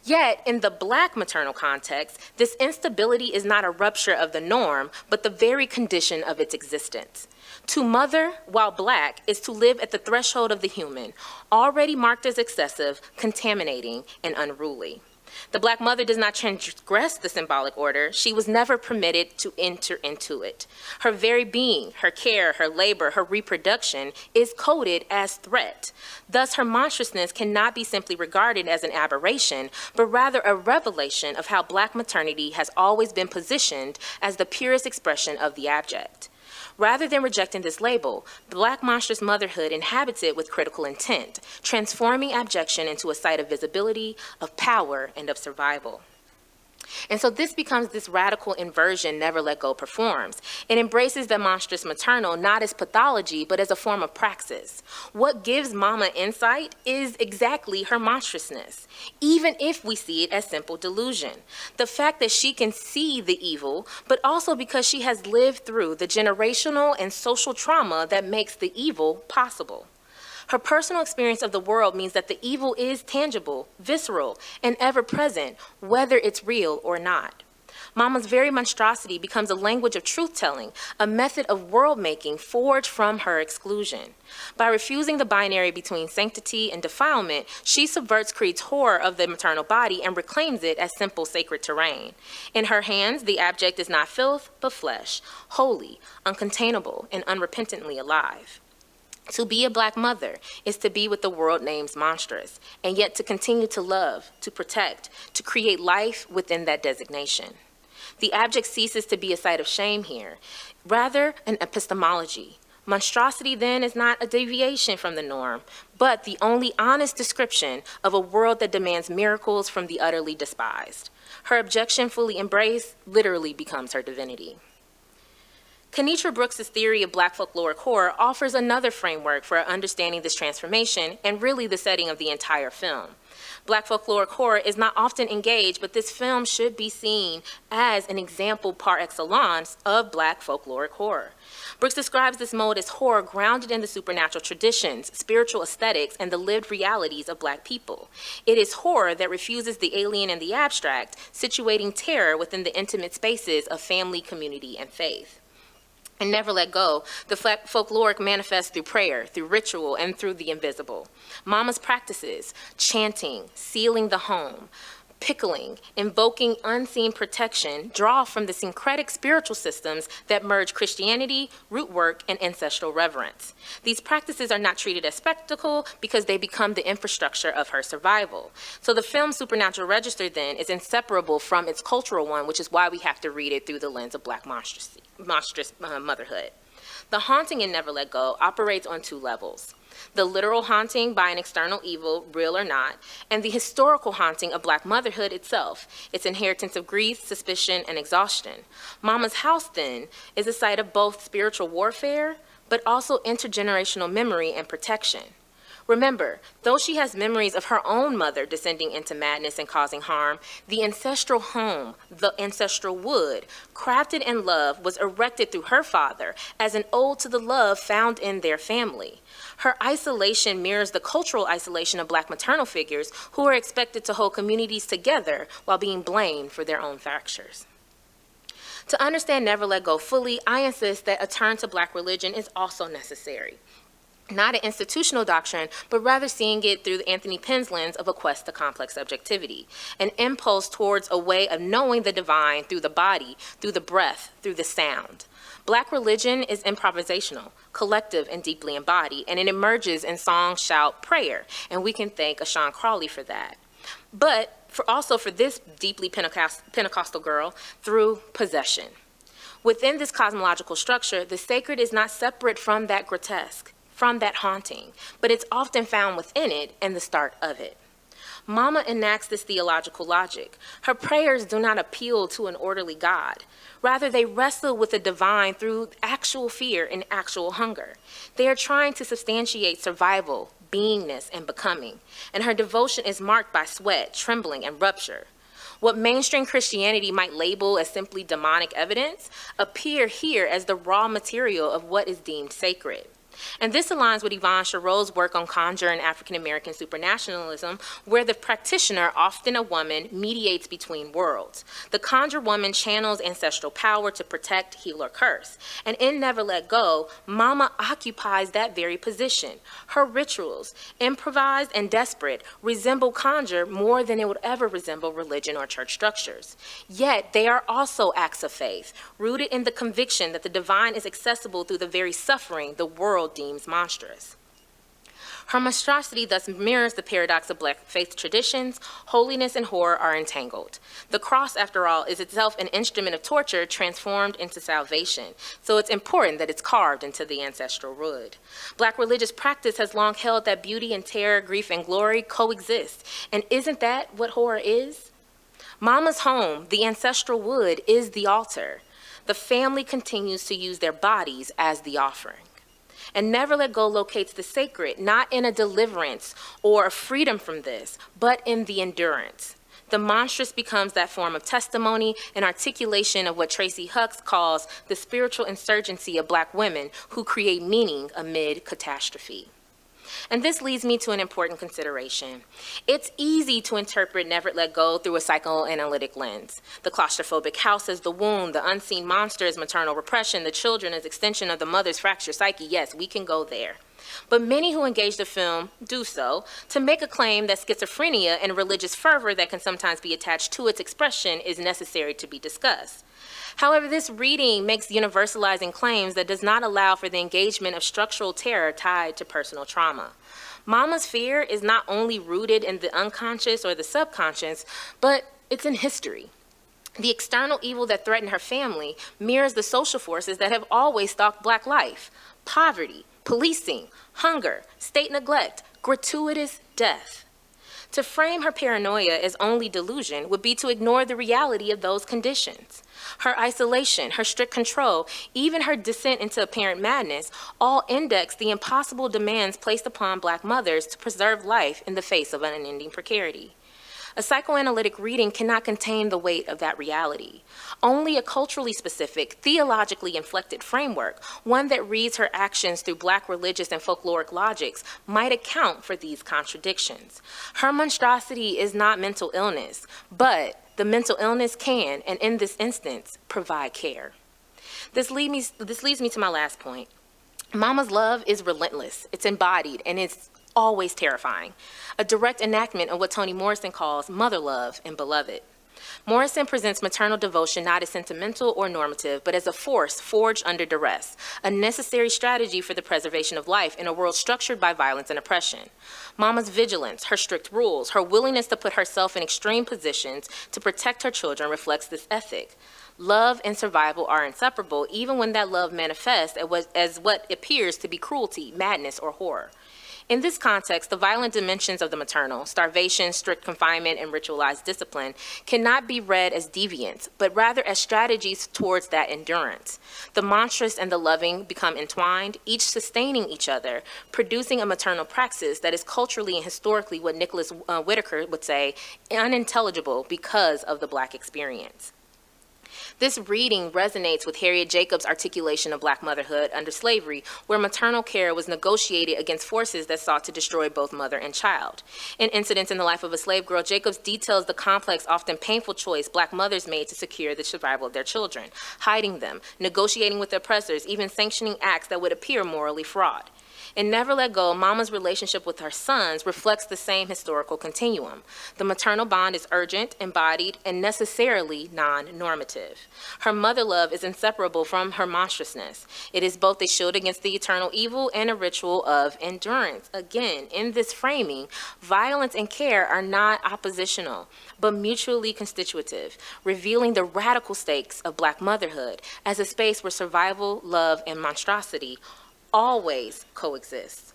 Yet, in the Black maternal context, this instability is not a rupture of the norm, but the very condition of its existence. To mother, while Black, is to live at the threshold of the human, already marked as excessive, contaminating, and unruly. The Black mother does not transgress the symbolic order. She was never permitted to enter into it. Her very being, her care, her labor, her reproduction is coded as threat. Thus, her monstrousness cannot be simply regarded as an aberration, but rather a revelation of how Black maternity has always been positioned as the purest expression of the abject. Rather than rejecting this label, Black monstrous motherhood inhabits it with critical intent, transforming abjection into a site of visibility, of power, and of survival. And so this becomes this radical inversion Never Let Go performs. It embraces the monstrous maternal not as pathology, but as a form of praxis. What gives Mama insight is exactly her monstrousness, even if we see it as simple delusion. The fact that she can see the evil, but also because she has lived through the generational and social trauma that makes the evil possible. Her personal experience of the world means that the evil is tangible, visceral, and ever-present, whether it's real or not. Mama's very monstrosity becomes a language of truth-telling, a method of world-making forged from her exclusion. By refusing the binary between sanctity and defilement, she subverts Creed's horror of the maternal body and reclaims it as simple sacred terrain. In her hands, the abject is not filth, but flesh, holy, uncontainable, and unrepentantly alive. To be a Black mother is to be what the world names monstrous, and yet to continue to love, to protect, to create life within that designation. The abject ceases to be a site of shame here, rather an epistemology. Monstrosity then is not a deviation from the norm, but the only honest description of a world that demands miracles from the utterly despised. Her objection fully embraced literally becomes her divinity. Kenitra Brooks' theory of Black folkloric horror offers another framework for understanding this transformation and really the setting of the entire film. Black folkloric horror is not often engaged, but this film should be seen as an example par excellence of Black folkloric horror. Brooks describes this mode as horror grounded in the supernatural traditions, spiritual aesthetics, and the lived realities of Black people. It is horror that refuses the alien and the abstract, situating terror within the intimate spaces of family, community, and faith. And Never Let Go, the folkloric manifests through prayer, through ritual, and through the invisible. Mama's practices, chanting, sealing the home, pickling, invoking unseen protection, draw from the syncretic spiritual systems that merge Christianity, root work, and ancestral reverence. These practices are not treated as spectacle because they become the infrastructure of her survival. So the film's supernatural register then is inseparable from its cultural one, which is why we have to read it through the lens of Black monstrous motherhood. The haunting in Never Let Go operates on two levels: the literal haunting by an external evil, real or not, and the historical haunting of Black motherhood itself, its inheritance of grief, suspicion, and exhaustion. Mama's house, then, is a site of both spiritual warfare, but also intergenerational memory and protection. Remember, though she has memories of her own mother descending into madness and causing harm, the ancestral home, the ancestral wood, crafted in love, was erected through her father as an ode to the love found in their family. Her isolation mirrors the cultural isolation of Black maternal figures who are expected to hold communities together while being blamed for their own fractures. To understand Never Let Go fully, I insist that a turn to Black religion is also necessary. Not an institutional doctrine, but rather seeing it through Anthony Penn's lens of a quest to complex subjectivity, an impulse towards a way of knowing the divine through the body, through the breath, through the sound. Black religion is improvisational, collective, and deeply embodied, and it emerges in song, shout, prayer, and we can thank Ashawn Crawley for that. But also for this deeply Pentecostal girl, through possession. Within this cosmological structure, the sacred is not separate from that grotesque, from that haunting, but it's often found within it and the start of it. Mama enacts this theological logic. Her prayers do not appeal to an orderly God. Rather, they wrestle with the divine through actual fear and actual hunger. They are trying to substantiate survival, beingness, and becoming, and her devotion is marked by sweat, trembling, and rupture. What mainstream Christianity might label as simply demonic evidence appear here as the raw material of what is deemed sacred. And this aligns with Yvonne Chareau's work on conjure and African-American supernaturalism, where the practitioner, often a woman, mediates between worlds. The conjure woman channels ancestral power to protect, heal, or curse. And in Never Let Go, Mama occupies that very position. Her rituals, improvised and desperate, resemble conjure more than it would ever resemble religion or church structures. Yet, they are also acts of faith, rooted in the conviction that the divine is accessible through the very suffering the world deems monstrous. Her monstrosity thus mirrors the paradox of Black faith traditions. Holiness and horror are entangled. The cross, after all, is itself an instrument of torture transformed into salvation, so it's important that it's carved into the ancestral wood. Black religious practice has long held that beauty and terror, grief and glory coexist, and isn't that what horror is? Mama's home, the ancestral wood, is the altar. The family continues to use their bodies as the offering. And Never Let Go locates the sacred, not in a deliverance or a freedom from this, but in the endurance. The monstrous becomes that form of testimony and articulation of what Tracy Hucks calls the spiritual insurgency of Black women who create meaning amid catastrophe. And this leads me to an important consideration. It's easy to interpret Never Let Go through a psychoanalytic lens. The claustrophobic house as the wound, the unseen monster as maternal repression, the children as extension of the mother's fractured psyche. Yes, we can go there. But many who engage the film do so to make a claim that schizophrenia and religious fervor that can sometimes be attached to its expression is necessary to be discussed. However, this reading makes universalizing claims that does not allow for the engagement of structural terror tied to personal trauma. Mama's fear is not only rooted in the unconscious or the subconscious, but it's in history. The external evil that threatened her family mirrors the social forces that have always stalked Black life: poverty, policing, hunger, state neglect, gratuitous death. To frame her paranoia as only delusion would be to ignore the reality of those conditions. Her isolation, her strict control, even her descent into apparent madness, all index the impossible demands placed upon Black mothers to preserve life in the face of unending precarity. A psychoanalytic reading cannot contain the weight of that reality. Only a culturally specific, theologically inflected framework, one that reads her actions through Black religious and folkloric logics, might account for these contradictions. Her monstrosity is not mental illness, but the mental illness can, and in this instance, provide care. This leads me to my last point. Mama's love is relentless, it's embodied, and it's always terrifying. A direct enactment of what Toni Morrison calls mother love in Beloved. Morrison presents maternal devotion not as sentimental or normative, but as a force forged under duress, a necessary strategy for the preservation of life in a world structured by violence and oppression. Mama's vigilance, her strict rules, her willingness to put herself in extreme positions to protect her children reflects this ethic. Love and survival are inseparable, even when that love manifests as what appears to be cruelty, madness, or horror. In this context, the violent dimensions of the maternal, starvation, strict confinement, and ritualized discipline, cannot be read as deviance, but rather as strategies towards that endurance. The monstrous and the loving become entwined, each sustaining each other, producing a maternal praxis that is culturally and historically what Nicholas Whitaker would say, unintelligible because of the Black experience. This reading resonates with Harriet Jacobs' articulation of Black motherhood under slavery, where maternal care was negotiated against forces that sought to destroy both mother and child. In Incidents in the Life of a Slave Girl, Jacobs details the complex, often painful choice Black mothers made to secure the survival of their children, hiding them, negotiating with oppressors, even sanctioning acts that would appear morally fraught. In Never Let Go, Mama's relationship with her sons reflects the same historical continuum. The maternal bond is urgent, embodied, and necessarily non-normative. Her mother love is inseparable from her monstrousness. It is both a shield against the eternal evil and a ritual of endurance. Again, in this framing, violence and care are not oppositional, but mutually constitutive, revealing the radical stakes of Black motherhood as a space where survival, love, and monstrosity always coexist.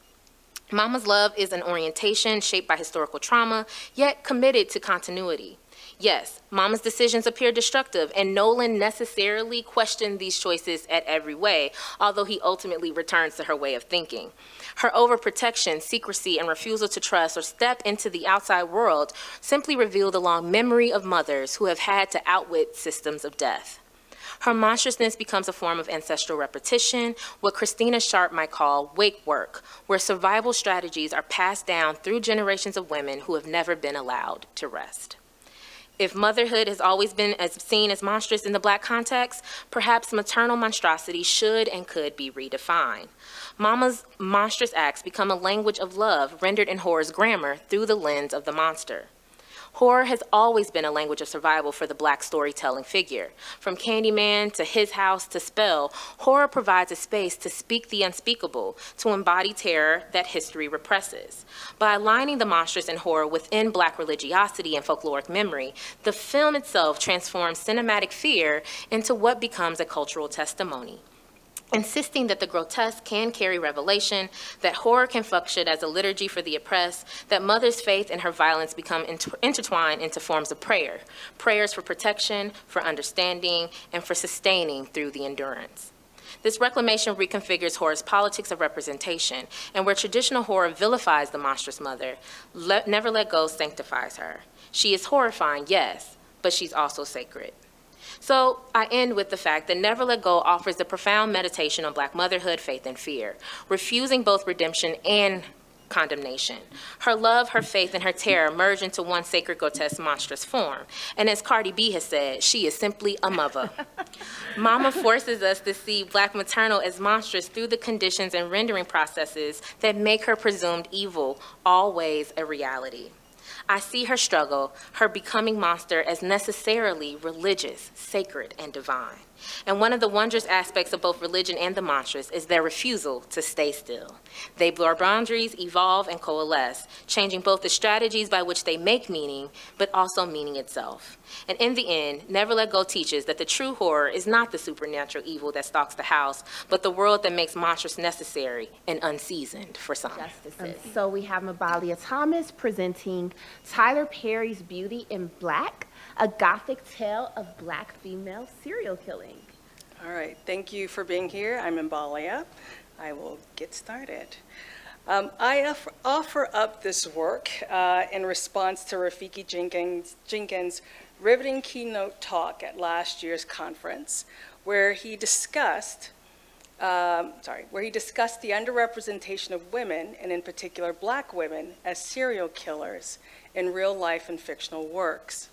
Mama's love is an orientation shaped by historical trauma, yet committed to continuity. Yes, Mama's decisions appear destructive, and Nolan necessarily questioned these choices at every way, although he ultimately returns to her way of thinking. Her overprotection, secrecy, and refusal to trust or step into the outside world simply reveal the long memory of mothers who have had to outwit systems of death. Her monstrousness becomes a form of ancestral repetition, what Christina Sharp might call wake work, where survival strategies are passed down through generations of women who have never been allowed to rest. If motherhood has always been seen as monstrous in the Black context, perhaps maternal monstrosity should and could be redefined. Mama's monstrous acts become a language of love rendered in horror's grammar through the lens of the monster. Horror has always been a language of survival for the Black storytelling figure. From Candyman to His House to Spell, horror provides a space to speak the unspeakable, to embody terror that history represses. By aligning the monstrous and horror within Black religiosity and folkloric memory, the film itself transforms cinematic fear into what becomes a cultural testimony. Insisting that the grotesque can carry revelation, that horror can function as a liturgy for the oppressed, that mother's faith and her violence become intertwined into forms of prayer, prayers for protection, for understanding, and for sustaining through the endurance. This reclamation reconfigures horror's politics of representation, and where traditional horror vilifies the monstrous mother, Never Let Go sanctifies her. She is horrifying, yes, but she's also sacred. So I end with the fact that Never Let Go offers the profound meditation on Black motherhood, faith, and fear, refusing both redemption and condemnation. Her love, her faith, and her terror merge into one sacred, grotesque, monstrous form. And as Cardi B has said, she is simply a mother. Mama forces us to see Black maternal as monstrous through the conditions and rendering processes that make her presumed evil always a reality. I see her struggle, her becoming monster, as necessarily religious, sacred, and divine. And one of the wondrous aspects of both religion and the monstrous is their refusal to stay still. They blur boundaries, evolve, and coalesce, changing both the strategies by which they make meaning, but also meaning itself. And in the end, Never Let Go teaches that the true horror is not the supernatural evil that stalks the house, but the world that makes monstrous necessary and unseasoned for some. Justices. So we have Mabalia Thomas presenting Tyler Perry's Beauty in Black, a Gothic tale of Black female serial killing. All right, thank you for being here. I'm Mbalia. I will get started. I offer up this work in response to Rafiki Jenkins' riveting keynote talk at last year's conference, where he discussed the underrepresentation of women, and in particular Black women, as serial killers in real life and fictional works.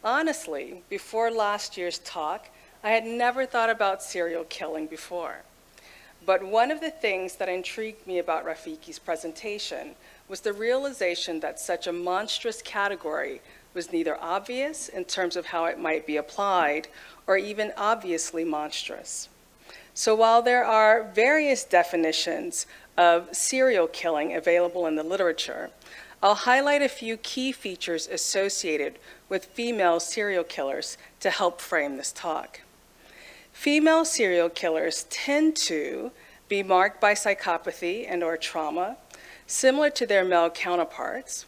Honestly, before last year's talk, I had never thought about serial killing before. But one of the things that intrigued me about Rafiki's presentation was the realization that such a monstrous category was neither obvious in terms of how it might be applied or even obviously monstrous. So while there are various definitions of serial killing available in the literature, I'll highlight a few key features associated with female serial killers to help frame this talk. Female serial killers tend to be marked by psychopathy and/or trauma, similar to their male counterparts.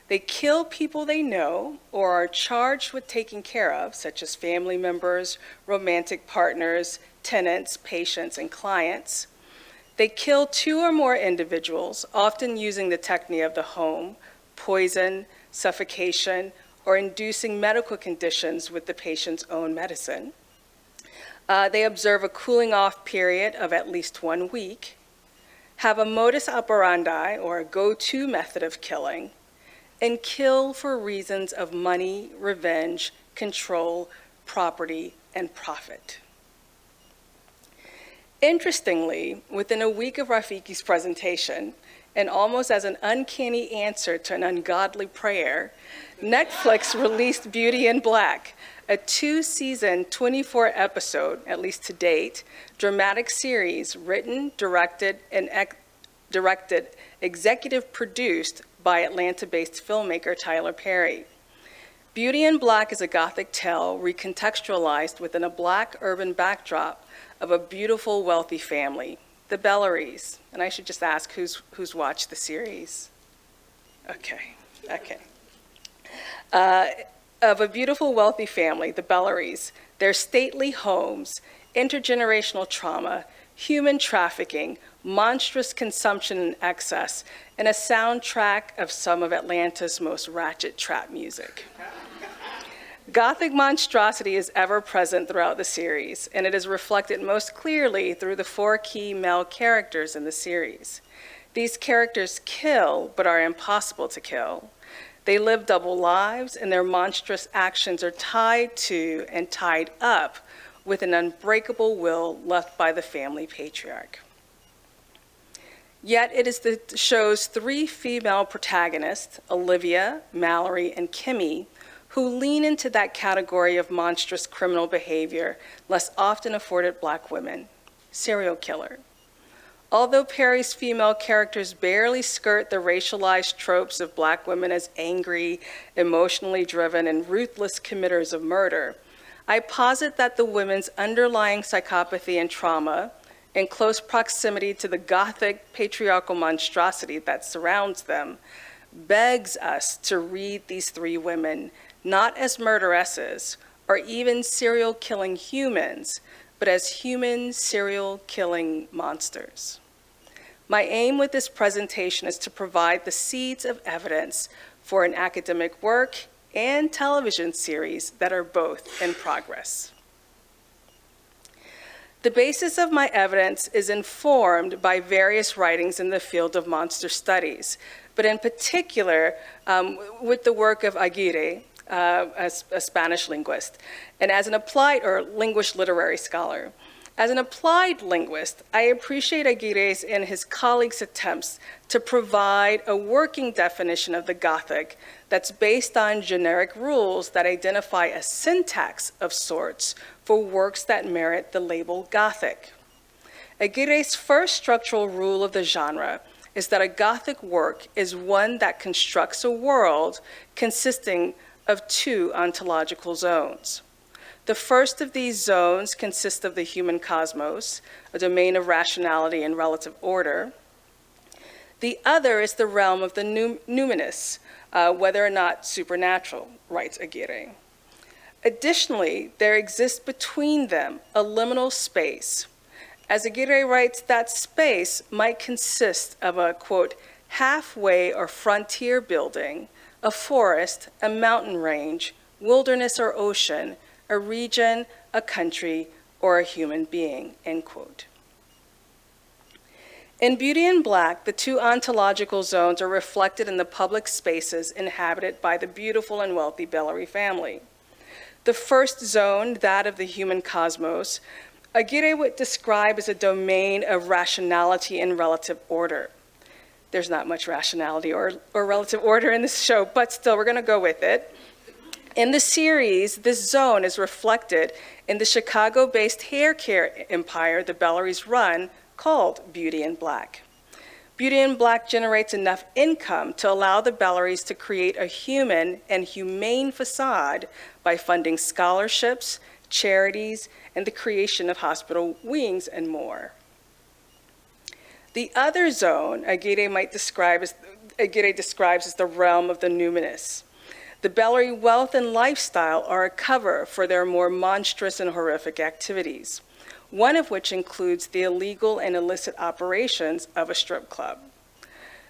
They kill people they know or are charged with taking care of, such as family members, romantic partners, tenants, patients, and clients. They kill two or more individuals, often using the technique of the home, poison, suffocation, or inducing medical conditions with the patient's own medicine. They observe a cooling off period of at least 1 week, have a modus operandi or a go-to method of killing, and kill for reasons of money, revenge, control, property, and profit. Interestingly, within a week of Rafiki's presentation, and almost as an uncanny answer to an ungodly prayer, Netflix released Beauty in Black, a 2-season, 24-episode, at least to date, dramatic series written, directed, and executive produced by Atlanta-based filmmaker Tyler Perry. Beauty in Black is a Gothic tale recontextualized within a Black urban backdrop of a beautiful, wealthy family, the Bellarys. And I should just ask who's watched the series? Okay. of a beautiful, wealthy family, the Bellarys, their stately homes, intergenerational trauma, human trafficking, monstrous consumption and excess, and a soundtrack of some of Atlanta's most ratchet trap music. Gothic monstrosity is ever present throughout the series, and it is reflected most clearly through the 4 key male characters in the series. These characters kill, but are impossible to kill. They live double lives, and their monstrous actions are tied to and tied up with an unbreakable will left by the family patriarch. Yet it is the show's 3 female protagonists, Olivia, Mallory, and Kimmy, who lean into that category of monstrous criminal behavior less often afforded Black women, serial killer. Although Perry's female characters barely skirt the racialized tropes of Black women as angry, emotionally driven, and ruthless committers of murder, I posit that the women's underlying psychopathy and trauma, in close proximity to the Gothic patriarchal monstrosity that surrounds them, begs us to read these 3 women not as murderesses or even serial killing humans, but as human serial killing monsters. My aim with this presentation is to provide the seeds of evidence for an academic work and television series that are both in progress. The basis of my evidence is informed by various writings in the field of monster studies, but in particular with the work of Aguirre, a Spanish linguist, and as an applied, or linguist literary scholar. As an applied linguist, I appreciate Aguirre's and his colleagues' attempts to provide a working definition of the Gothic that's based on generic rules that identify a syntax of sorts for works that merit the label Gothic. Aguirre's first structural rule of the genre is that a Gothic work is one that constructs a world consisting of 2 ontological zones. The first of these zones consists of the human cosmos, a domain of rationality and relative order. The other is the realm of the numinous, whether or not supernatural, writes Aguirre. Additionally, there exists between them a liminal space. As Aguirre writes, that space might consist of a, quote, halfway or frontier building, a forest, a mountain range, wilderness or ocean, a region, a country, or a human being, end quote. In Beauty and Black, the 2 ontological zones are reflected in the public spaces inhabited by the beautiful and wealthy Bellary family. The first zone, that of the human cosmos, Aguirre would describe as a domain of rationality and relative order. There's not much rationality or relative order in this show, but still, we're going to go with it. In the series, this zone is reflected in the Chicago-based hair care empire the Bellarys run, called Beauty and Black. Beauty and Black generates enough income to allow the Bellarys to create a human and humane facade by funding scholarships, charities, and the creation of hospital wings and more. The other zone Aguirre describes as the realm of the numinous. The Bellary wealth and lifestyle are a cover for their more monstrous and horrific activities, one of which includes the illegal and illicit operations of a strip club.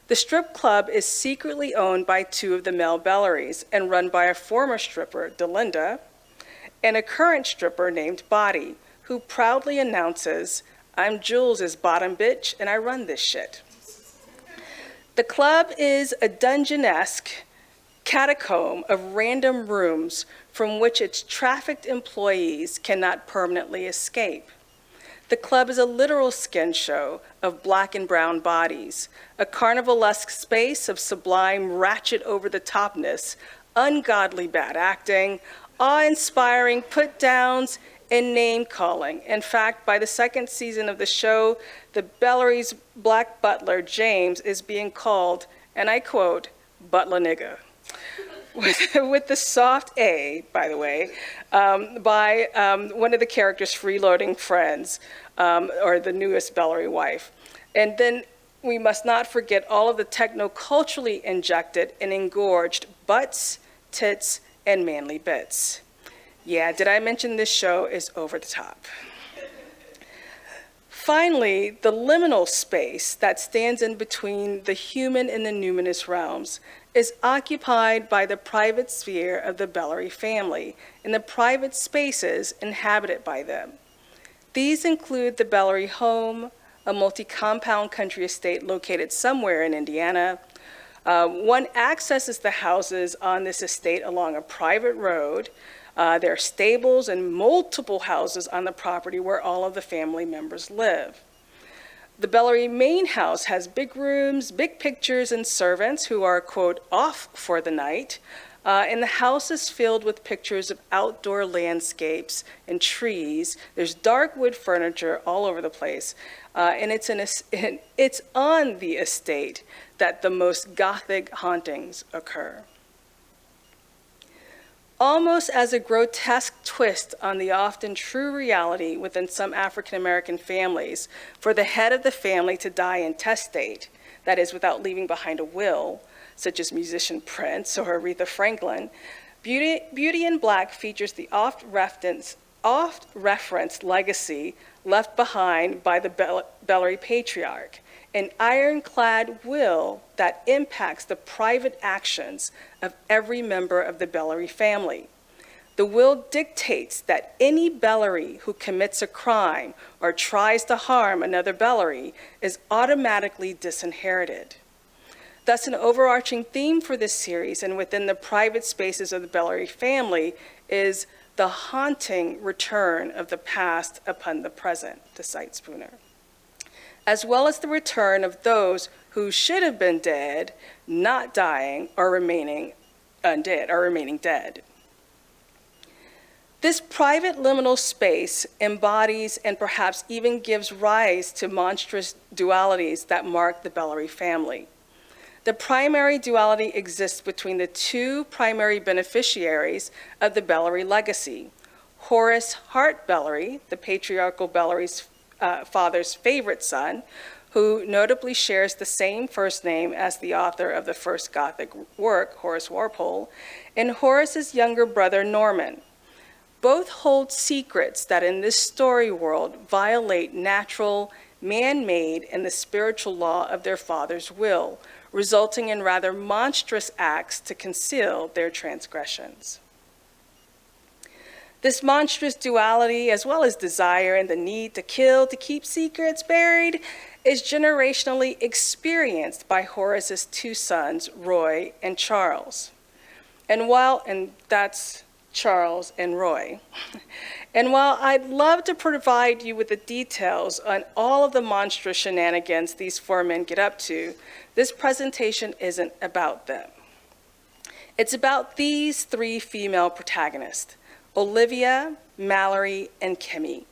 The strip club is secretly owned by 2 of the male Bellarys and run by a former stripper, DeAnna, and a current stripper named Body, who proudly announces, "I'm Jules' bottom bitch, and I run this shit." The club is a dungeon-esque catacomb of random rooms from which its trafficked employees cannot permanently escape. The club is a literal skin show of Black and brown bodies, a carnivalesque space of sublime ratchet over-the-topness, ungodly bad acting, awe-inspiring put-downs, and name-calling. In fact, by the second season of the show, the Bellarys' Black butler, James, is being called, and I quote, "Butler nigga," with the soft A, by the way, by one of the characters' freeloading friends, or the newest Bellary wife. And then we must not forget all of the techno-culturally injected and engorged butts, tits, and manly bits. Yeah, did I mention this show is over the top? Finally, the liminal space that stands in between the human and the numinous realms is occupied by the private sphere of the Bellary family and the private spaces inhabited by them. These include the Bellary home, a multi-compound country estate located somewhere in Indiana. One accesses the houses on this estate along a private road. There are stables and multiple houses on the property where all of the family members live. The Bellary main house has big rooms, big pictures, and servants who are, quote, off for the night. And the house is filled with pictures of outdoor landscapes and trees. There's dark wood furniture all over the place. And it's on the estate that the most Gothic hauntings occur. Almost as a grotesque twist on the often true reality within some African American families for the head of the family to die intestate, that is, without leaving behind a will, such as musician Prince or Aretha Franklin, Beauty in Black features the oft-referenced legacy left behind by the Bellary patriarch, an ironclad will that impacts the private actions of every member of the Bellary family. The will dictates that any Bellary who commits a crime or tries to harm another Bellary is automatically disinherited. Thus, an overarching theme for this series and within the private spaces of the Bellary family is the haunting return of the past upon the present, to cite Spooner, as well as the return of those who should have been dead, not dying, or remaining undead, or remaining dead. This private liminal space embodies and perhaps even gives rise to monstrous dualities that mark the Bellary family. The primary duality exists between the two primary beneficiaries of the Bellary legacy, Horace Hart Bellary, the patriarchal Bellary's father's favorite son, who notably shares the same first name as the author of the first Gothic work, Horace Walpole, and Horace's younger brother, Norman. Both hold secrets that in this story world violate natural, man-made, and the spiritual law of their father's will, resulting in rather monstrous acts to conceal their transgressions. This monstrous duality, as well as desire and the need to kill to keep secrets buried, is generationally experienced by Horace's two sons, Roy and Charles. And that's Charles and Roy. And while I'd love to provide you with the details on all of the monstrous shenanigans these four men get up to, this presentation isn't about them. It's about these three female protagonists, Olivia, Mallory, and Kimmy.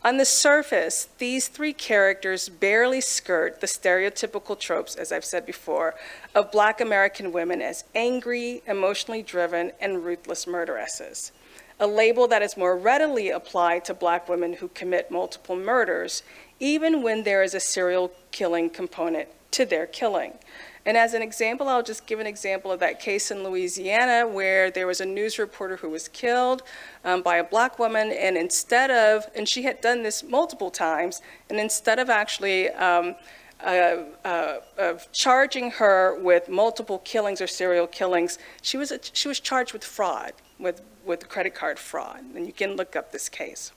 On the surface, these three characters barely skirt the stereotypical tropes, as I've said before, of Black American women as angry, emotionally driven, and ruthless murderesses, a label that is more readily applied to Black women who commit multiple murders, even when there is a serial killing component to their killing. And as an example, I'll just give an example of that case in Louisiana where there was a news reporter who was killed by a Black woman, and she had done this multiple times, and instead of actually of charging her with multiple killings or serial killings, she was charged with fraud, with credit card fraud, and you can look up this case.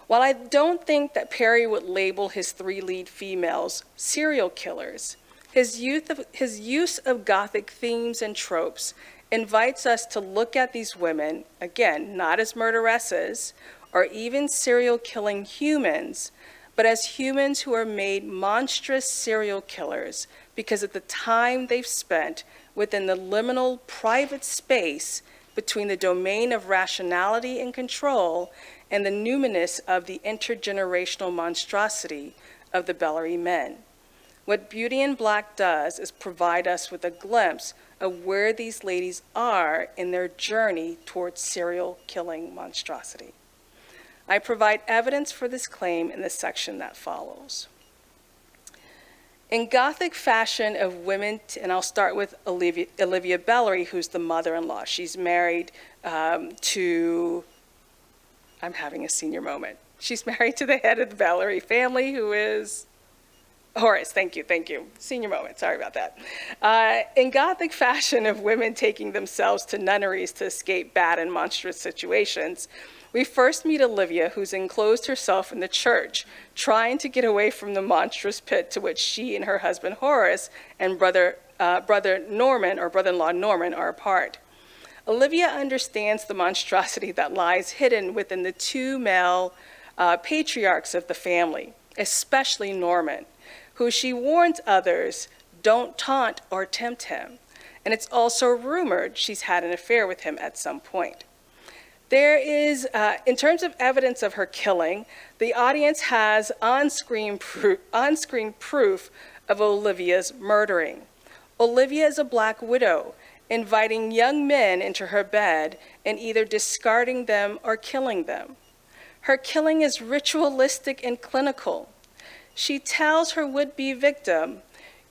While I don't think that Perry would label his three lead females serial killers, his use of Gothic themes and tropes invites us to look at these women, again, not as murderesses or even serial killing humans, but as humans who are made monstrous serial killers because of the time they've spent within the liminal private space between the domain of rationality and control and the numinous of the intergenerational monstrosity of the Bellary men. What Beauty in Black does is provide us with a glimpse of where these ladies are in their journey towards serial killing monstrosity. I provide evidence for this claim in the section that follows. In Gothic fashion of women, and I'll start with Olivia Bellery, who's the mother-in-law. She's married to, I'm having a senior moment. She's married to the head of the Bellery family, who is Horace. Thank you. Senior moment, sorry about that. In Gothic fashion of women taking themselves to nunneries to escape bad and monstrous situations, we first meet Olivia, who's enclosed herself in the church, trying to get away from the monstrous pit to which she and her husband Horace and brother-in-law Norman are a part. Olivia understands the monstrosity that lies hidden within the two male patriarchs of the family, especially Norman, who she warns others don't taunt or tempt him. And it's also rumored she's had an affair with him at some point. There is, in terms of evidence of her killing, the audience has on-screen proof of Olivia's murdering. Olivia is a Black widow, inviting young men into her bed and either discarding them or killing them. Her killing is ritualistic and clinical. She tells her would-be victim,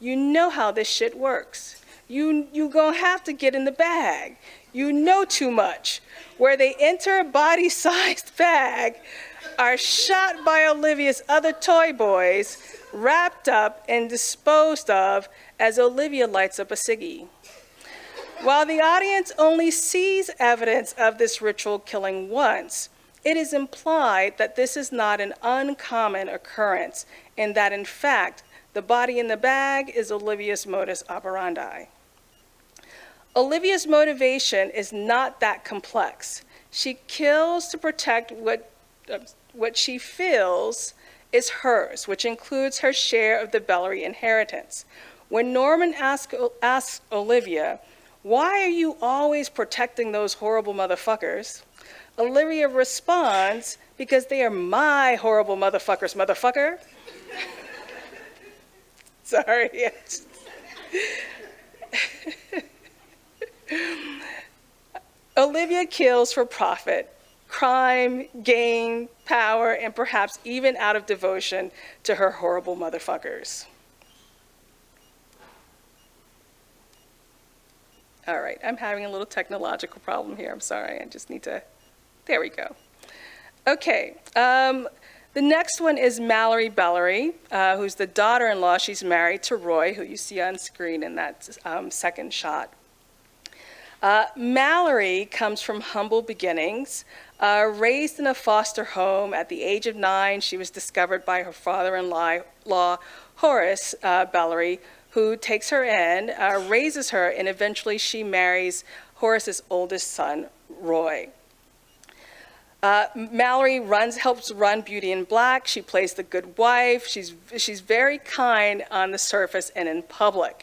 "You know how this shit works. You gonna have to get in the bag. You know too much." Where they enter a body-sized bag, are shot by Olivia's other toy boys, wrapped up and disposed of as Olivia lights up a ciggy. While the audience only sees evidence of this ritual killing once, it is implied that this is not an uncommon occurrence, and that in fact, the body in the bag is Olivia's modus operandi. Olivia's motivation is not that complex. She kills to protect what she feels is hers, which includes her share of the Bellery inheritance. When Norman asks Olivia, "Why are you always protecting those horrible motherfuckers?" Olivia responds, "Because they are my horrible motherfuckers, motherfucker." Sorry. Olivia kills for profit, crime, gain, power, and perhaps even out of devotion to her horrible motherfuckers. All right, I'm having a little technological problem here. I'm sorry, I just need to, there we go. Okay, the next one is Mallory Bellery, who's the daughter-in-law. She's married to Roy, who you see on screen in that second shot. Mallory comes from humble beginnings. Raised in a foster home at the age of 9, she was discovered by her father-in-law, Horace Bellery, who takes her in, raises her, and eventually she marries Horace's oldest son, Roy. Mallory helps run Beauty in Black. She plays the good wife. She's very kind on the surface and in public.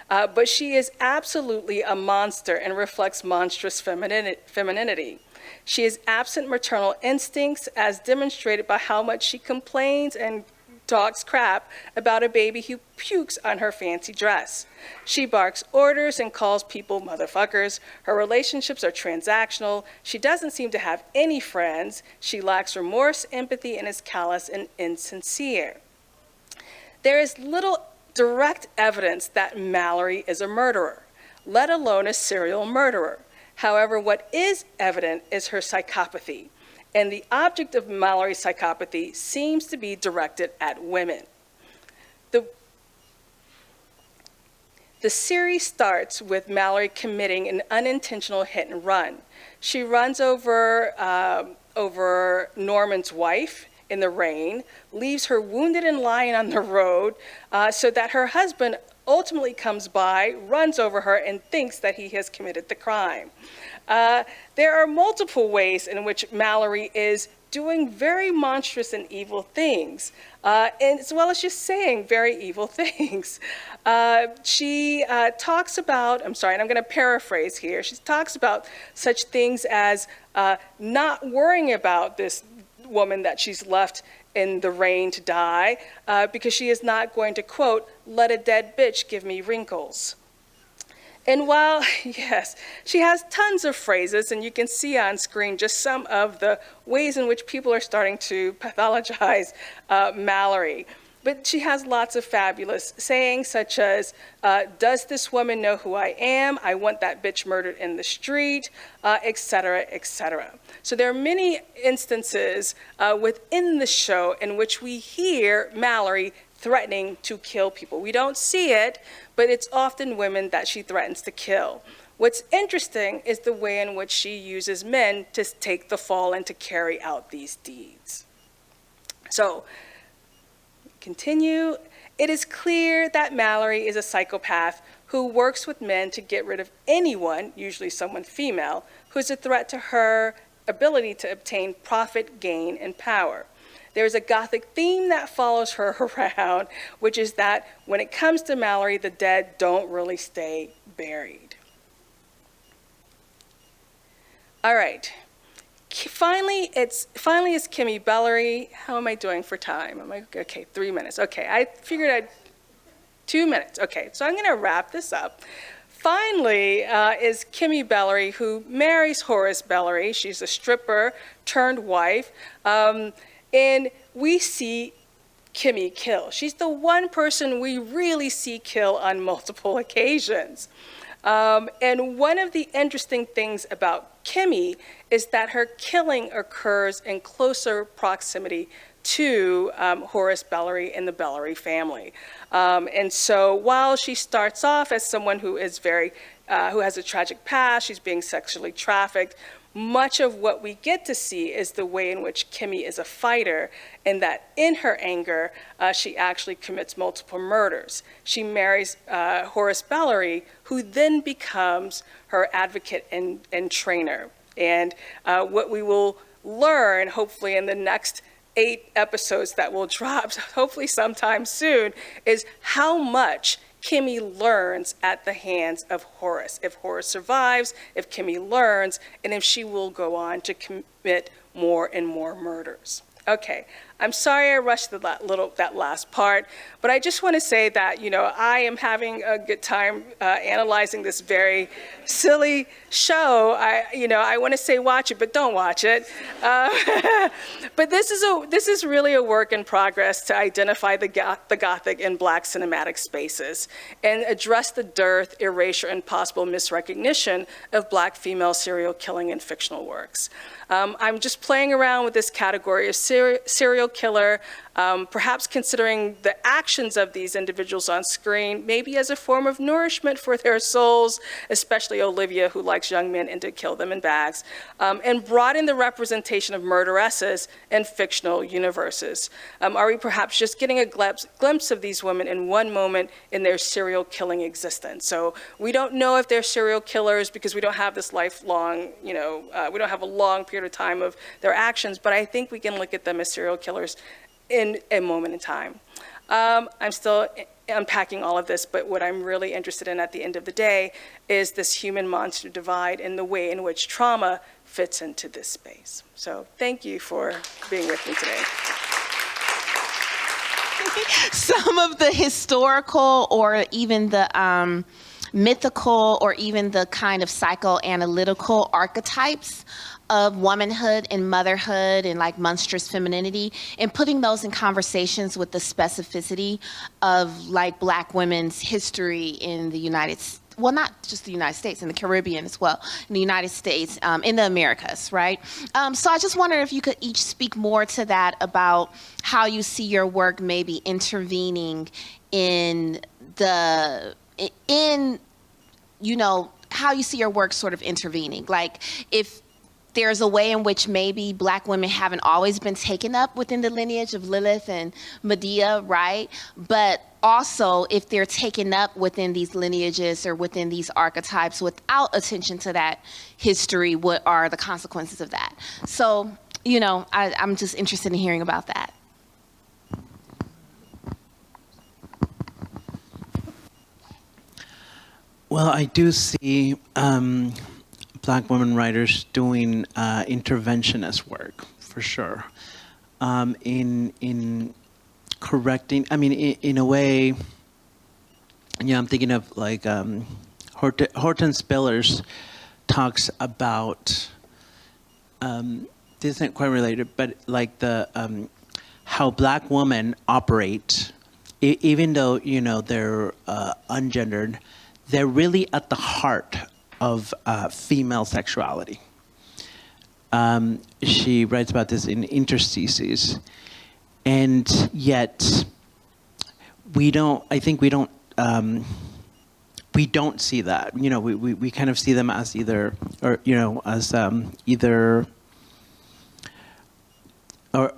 But she is absolutely a monster and reflects monstrous femininity. She is absent maternal instincts, as demonstrated by how much she complains and talks crap about a baby who pukes on her fancy dress. She barks orders and calls people motherfuckers. Her relationships are transactional. She doesn't seem to have any friends. She lacks remorse, empathy, and is callous and insincere. There is little direct evidence that Mallory is a murderer, let alone a serial murderer. However, what is evident is her psychopathy, and the object of Mallory's psychopathy seems to be directed at women. The series starts with Mallory committing an unintentional hit and run. She runs over Norman's wife in the rain, leaves her wounded and lying on the road, so that her husband ultimately comes by, runs over her, and thinks that he has committed the crime. There are multiple ways in which Mallory is doing very monstrous and evil things, and as well as just saying very evil things. She talks about, I'm sorry, and I'm going to paraphrase here, she talks about such things as not worrying about this woman that she's left in the rain to die, because she is not going to, quote, "let a dead bitch give me wrinkles." And while, yes, she has tons of phrases, and you can see on screen just some of the ways in which people are starting to pathologize Mallory. But she has lots of fabulous sayings, such as, does this woman know who I am? I want that bitch murdered in the street, et cetera, et cetera. So there are many instances within the show in which we hear Mallory threatening to kill people. We don't see it, but it's often women that she threatens to kill. What's interesting is the way in which she uses men to take the fall and to carry out these deeds. So, continue. It is clear that Mallory is a psychopath who works with men to get rid of anyone, usually someone female, who's a threat to her ability to obtain profit, gain, and power. There's a Gothic theme that follows her around, which is that when it comes to Mallory, the dead don't really stay buried. All right. Finally, it's Kimmy Bellery. How am I doing for time? Okay, 3 minutes. Okay, I figured I'd 2 minutes. Okay, so I'm going to wrap this up. Finally is Kimmy Bellery, who marries Horace Bellery. She's a stripper turned wife. And we see Kimmy kill. She's the one person we really see kill on multiple occasions. And one of the interesting things about Kimmy is that her killing occurs in closer proximity to Horace Bellery and the Bellery family. And so while she starts off as someone who is who has a tragic past, she's being sexually trafficked, much of what we get to see is the way in which Kimmy is a fighter, and that in her anger, she actually commits multiple murders. She marries Horace Bellery, who then becomes her advocate and trainer. And what we will learn, hopefully in the next 8 episodes that will drop, hopefully sometime soon, is how much Kimmy learns at the hands of Horace. If Horace survives, if Kimmy learns, and if she will go on to commit more and more murders. Okay, I'm sorry I rushed that last part, but I just want to say that, I am having a good time analyzing this very silly show. I want to say watch it, but don't watch it. But this is really a work in progress to identify the Gothic and Black cinematic spaces and address the dearth, erasure, and possible misrecognition of Black female serial killing in fictional works. I'm just playing around with this category of serial killer, perhaps considering the actions of these individuals on screen, maybe as a form of nourishment for their souls, especially Olivia, who likes young men and to kill them in bags, and broaden the representation of murderesses in fictional universes. Are we perhaps just getting a glimpse of these women in one moment in their serial killing existence? So we don't know if they're serial killers because we don't have this lifelong, we don't have a long period of time of their actions, but I think we can look at them as serial killers in a moment in time. I'm still unpacking all of this, but what I'm really interested in at the end of the day is this human-monster divide and the way in which trauma fits into this space. So thank you for being with me today. Some of the historical or even the mythical or even the kind of psychoanalytical archetypes of womanhood and motherhood and like monstrous femininity, and putting those in conversations with the specificity of like Black women's history in the United States. Well, not just the United States, in the Caribbean as well, in the United States, in the Americas, right? So I just wonder if you could each speak more to that about how you see your work maybe intervening in how you see your work sort of intervening. Like if there's a way in which maybe Black women haven't always been taken up within the lineage of Lilith and Medea, right? But also if they're taken up within these lineages or within these archetypes without attention to that history, what are the consequences of that? So, I'm just interested in hearing about that. Well, I do see Black women writers doing interventionist work, for sure. In correcting, in a way, I'm thinking of like Hortense Spillers talks about, this isn't quite related, but like the how Black women operate even though, you know, they're ungendered, they're really at the heart of female sexuality. She writes about this in Interstices. And yet, we don't see that. You know, we kind of see them as either, or, you know, as either, or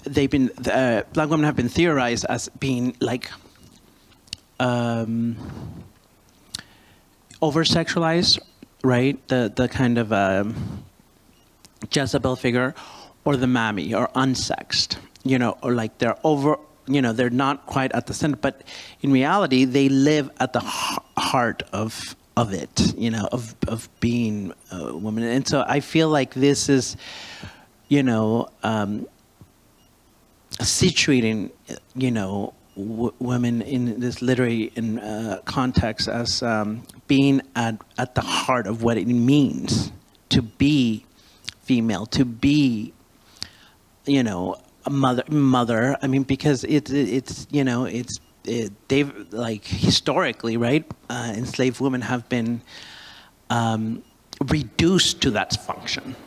they've been, Black women have been theorized as being like over-sexualized, right? The kind of Jezebel figure, or the mammy, or unsexed, you know, or like they're over, you know, they're not quite at the center, but in reality, they live at the heart of it, you know, of being a woman. And so I feel like this is, you know, situating, you know, women in this literary context as being at the heart of what it means to be female, to be, you know, a mother. I mean, because it's you know, they've, like, historically, right, enslaved women have been reduced to that function.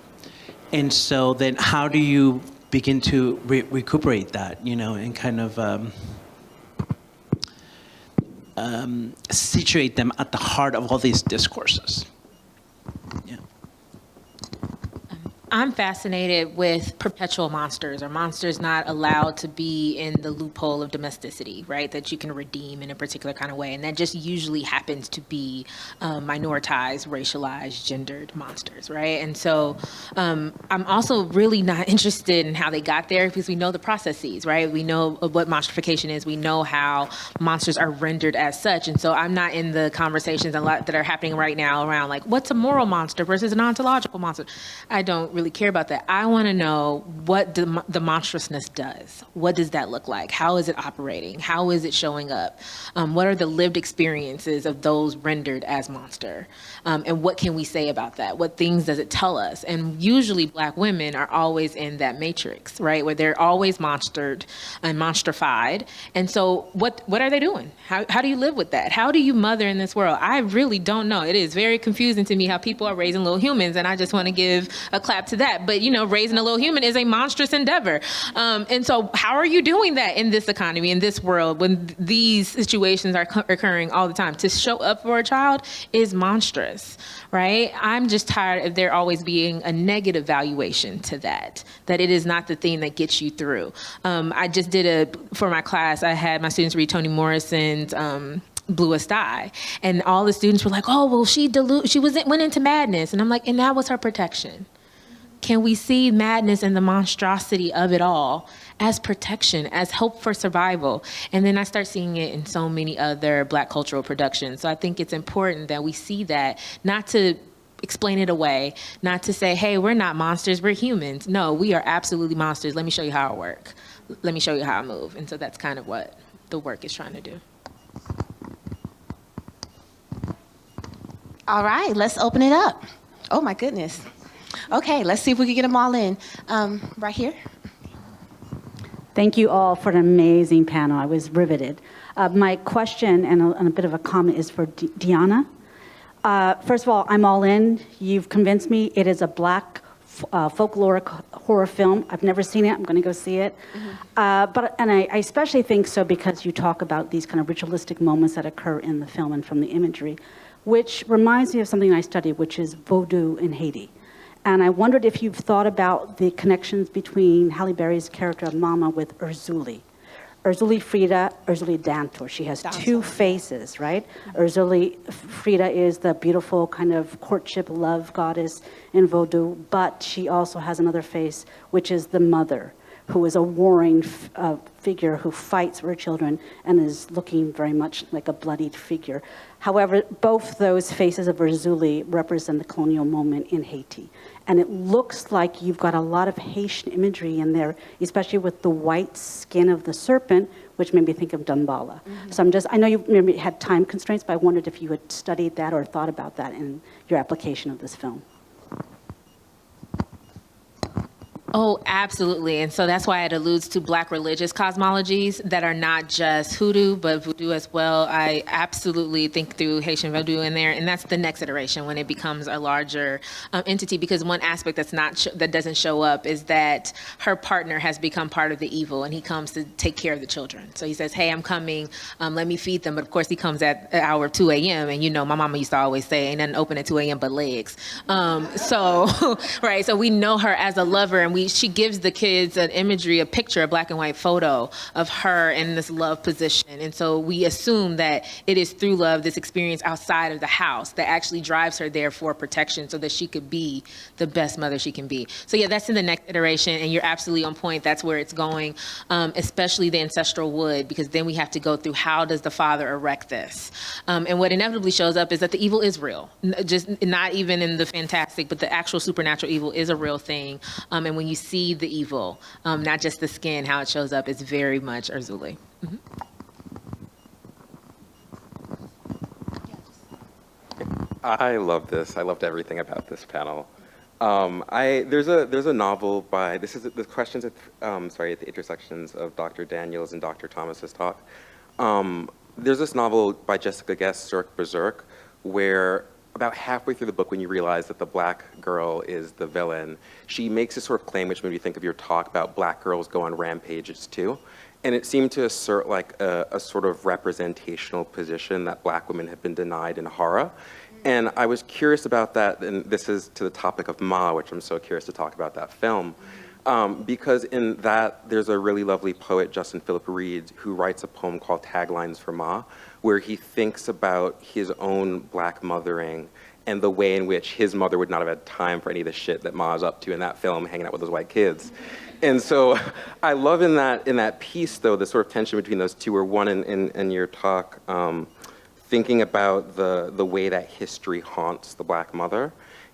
And so then how do you begin to recuperate that, you know, and kind of situate them at the heart of all these discourses? Yeah. I'm fascinated with perpetual monsters, or monsters not allowed to be in the loophole of domesticity, right? That you can redeem in a particular kind of way. And that just usually happens to be minoritized, racialized, gendered monsters, right? And so I'm also really not interested in how they got there, because we know the processes, right? We know what monstrification is. We know how monsters are rendered as such. And so I'm not in the conversations a lot that are happening right now around, like, what's a moral monster versus an ontological monster? I don't really care about that. I want to know what the monstrousness does. What does that look like? How is it operating? How is it showing up? What are the lived experiences of those rendered as monster? And what can we say about that? What things does it tell us? And usually Black women are always in that matrix, right? Where they're always monstered and monstrified. And so what are they doing? How do you live with that? How do you mother in this world? I really don't know. It is very confusing to me how people are raising little humans, and I just want to give a clap to that. But, you know, raising a little human is a monstrous endeavor. And so how are you doing that in this economy, in this world, when these situations are occurring all the time? To show up for a child is monstrous, right? I'm just tired of there always being a negative valuation to that it is not the thing that gets you through. I just did for my class, I had my students read Toni Morrison's Bluest Eye, and all the students were like, oh, well, she went into madness. And I'm like, and that was her protection. Can we see madness and the monstrosity of it all as protection, as hope for survival? And then I start seeing it in so many other Black cultural productions. So I think it's important that we see that, not to explain it away, not to say, hey, we're not monsters, we're humans. No, we are absolutely monsters. Let me show you how I work. Let me show you how I move. And so that's kind of what the work is trying to do. All right, let's open it up. Oh my goodness. Okay, let's see if we can get them all in. Right here. Thank you all for an amazing panel. I was riveted. My question and a bit of a comment is for DeAnna. First of all, I'm all in. You've convinced me. It is a Black folkloric horror film. I've never seen it. I'm going to go see it. Mm-hmm. I especially think so because you talk about these kind of ritualistic moments that occur in the film and from the imagery, which reminds me of something I studied, which is voodoo in Haiti. And I wondered if you've thought about the connections between Halle Berry's character of Mama with Urzuli. Urzuli Frida, Urzuli Dantor. She has two faces, right? Mm-hmm. Urzuli Frida is the beautiful kind of courtship love goddess in voodoo, but she also has another face, which is the mother, who is a warring figure who fights for her children and is looking very much like a bloodied figure. However, both those faces of Urzuli represent the colonial moment in Haiti. And it looks like you've got a lot of Haitian imagery in there, especially with the white skin of the serpent, which made me think of Damballa. Mm-hmm. So I know you maybe had time constraints, but I wondered if you had studied that or thought about that in your application of this film. Oh, absolutely. And so that's why it alludes to Black religious cosmologies that are not just hoodoo, but voodoo as well. I absolutely think through Haitian voodoo in there, and that's the next iteration when it becomes a larger entity. Because one aspect that doesn't show up is that her partner has become part of the evil, and he comes to take care of the children. So he says, "Hey, I'm coming. Let me feed them." But of course, he comes at an hour of 2 a.m. And my mama used to always say, "Ain't nothing open at 2 a.m. but legs." Right. So we know her as a lover, and she gives the kids an imagery, a picture, a black and white photo of her in this love position. And so we assume that it is through love, this experience outside of the house, that actually drives her there for protection so that she could be the best mother she can be. So yeah, that's in the next iteration, and you're absolutely on point. That's where it's going, especially the ancestral wood, because then we have to go through how does the father erect this? And what inevitably shows up is that the evil is real, just not even in the fantastic, but the actual supernatural evil is a real thing. And when you see the evil, not just the skin, how it shows up, is very much Urzuli. Mm-hmm. I love this. I loved everything about this panel. There's a novel by, this is the questions at the intersections of Dr. Daniels and Dr. Thomas's talk. There's this novel by Jessica Guest, Berserk, where about halfway through the book, when you realize that the black girl is the villain, she makes a sort of claim, which made me think of your talk about black girls go on rampages too. And it seemed to assert like a sort of representational position that black women have been denied in horror. And I was curious about that, and this is to the topic of Ma, which I'm so curious to talk about that film. Because in that, there's a really lovely poet, Justin Philip Reed, who writes a poem called Taglines for Ma, where he thinks about his own black mothering and the way in which his mother would not have had time for any of the shit that Ma's up to in that film, hanging out with those white kids. And so I love in that piece, though, the sort of tension between those two, where one in your talk, thinking about the way that history haunts the black mother,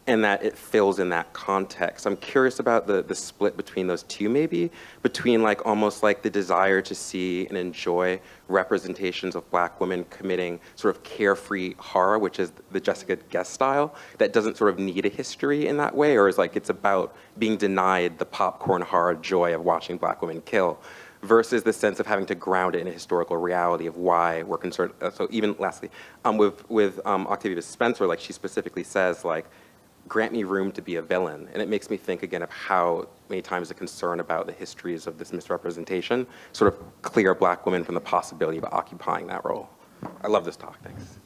and that it fills in that context. I'm curious about the split between those two, maybe, between like almost like the desire to see and enjoy representations of black women committing sort of carefree horror, which is the Jessica Guest style, that doesn't sort of need a history in that way, or is like it's about being denied the popcorn horror joy of watching black women kill, versus the sense of having to ground it in a historical reality of why we're concerned. So even lastly, with Octavia Spencer, like she specifically says, like, grant me room to be a villain. And it makes me think again of how many times the concern about the histories of this misrepresentation sort of clear black women from the possibility of occupying that role. I love this talk, thanks.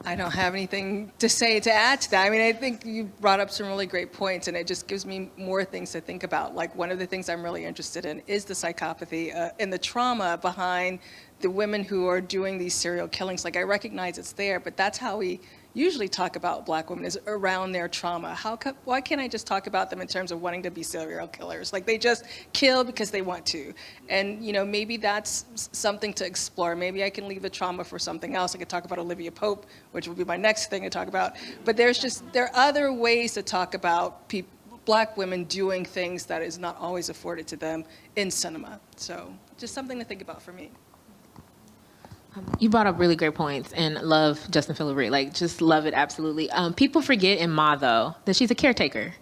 I don't have anything to say to add to that. I mean, I think you brought up some really great points, and it just gives me more things to think about. Like, one of the things I'm really interested in is the psychopathy and the trauma behind the women who are doing these serial killings. Like, I recognize it's there, but that's how we usually talk about black women, is around their trauma. Why can't I just talk about them in terms of wanting to be serial killers? Like, they just kill because they want to. And, maybe that's something to explore. Maybe I can leave the trauma for something else. I could talk about Olivia Pope, which will be my next thing to talk about. But there are other ways to talk about black women doing things that is not always afforded to them in cinema. So just something to think about for me. You brought up really great points, and love Justin Philip Reed. Like, just love it, absolutely. People forget in Ma, though, that she's a caretaker,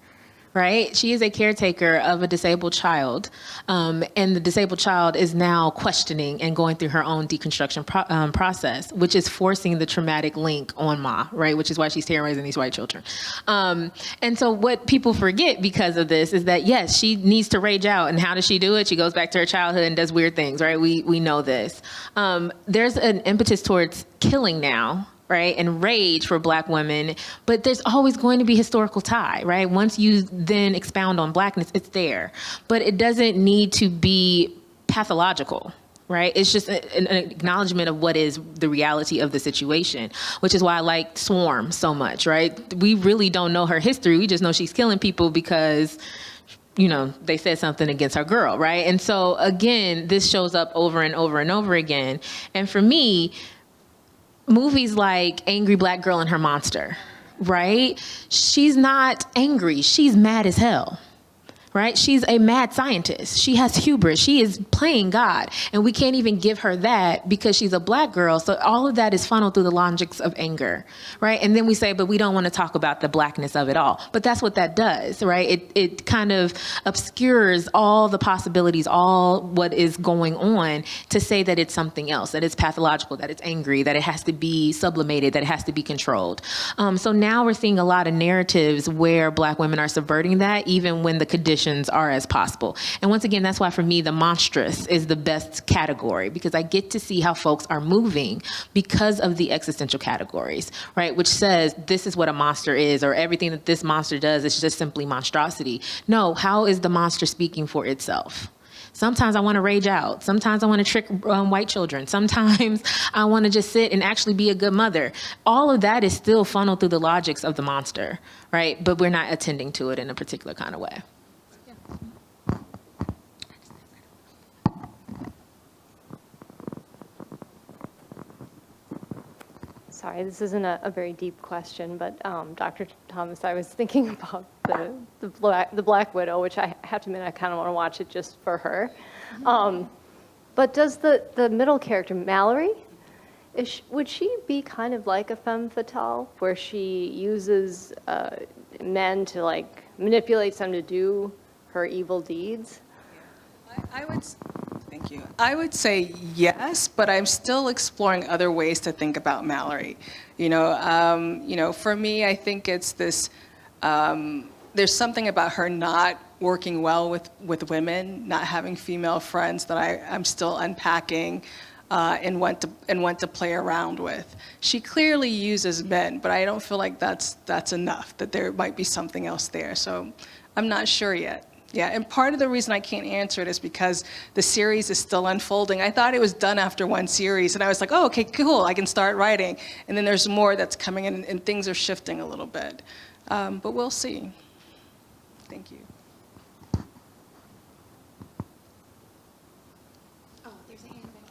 right? She is a caretaker of a disabled child, and the disabled child is now questioning and going through her own deconstruction process, which is forcing the traumatic link on Ma, right? Which is why she's terrorizing these white children. And so what people forget because of this is that, yes, she needs to rage out. And how does she do it? She goes back to her childhood and does weird things, right? We know this. There's an impetus towards killing now, right, and rage for black women, but there's always going to be historical tie, right? Once you then expound on blackness, it's there. But it doesn't need to be pathological, right? It's just an acknowledgement of what is the reality of the situation, which is why I like Swarm so much, right? We really don't know her history. We just know she's killing people because they said something against her girl, right? And so, again, this shows up over and over and over again. And for me, movies like Angry Black Girl and Her Monster, right? She's not angry. She's mad as hell. right? She's a mad scientist. She has hubris. She is playing God. And we can't even give her that because she's a black girl. So all of that is funneled through the logics of anger, right? And then we say, but we don't want to talk about the blackness of it all. But that's what that does, right? It kind of obscures all the possibilities, all what is going on, to say that it's something else, that it's pathological, that it's angry, that it has to be sublimated, that it has to be controlled. So now we're seeing a lot of narratives where black women are subverting that, even when the conditions are as possible. And once again, that's why for me, the monstrous is the best category, because I get to see how folks are moving because of the existential categories, right? Which says this is what a monster is, or everything that this monster does is just simply monstrosity. No, how is the monster speaking for itself? Sometimes I want to rage out. Sometimes I want to trick white children. Sometimes I want to just sit and actually be a good mother. All of that is still funneled through the logics of the monster, right? But we're not attending to it in a particular kind of way. Sorry, this isn't a very deep question, but Dr. Thomas, I was thinking about the Black Widow, which I have to admit I kind of want to watch it just for her. But does the middle character, Mallory, would she be kind of like a femme fatale, where she uses men to like manipulate them to do her evil deeds? Thank you. I would say yes, but I'm still exploring other ways to think about Mallory. For me, I think it's this. There's something about her not working well with women, not having female friends that I'm still unpacking, and want to play around with. She clearly uses men, but I don't feel like that's enough. That there might be something else there. So I'm not sure yet. Yeah, and part of the reason I can't answer it is because the series is still unfolding. I thought it was done after one series, and I was like, oh, okay, cool, I can start writing. And then there's more that's coming in, and things are shifting a little bit. But we'll see. Thank you. Oh, there's a hand back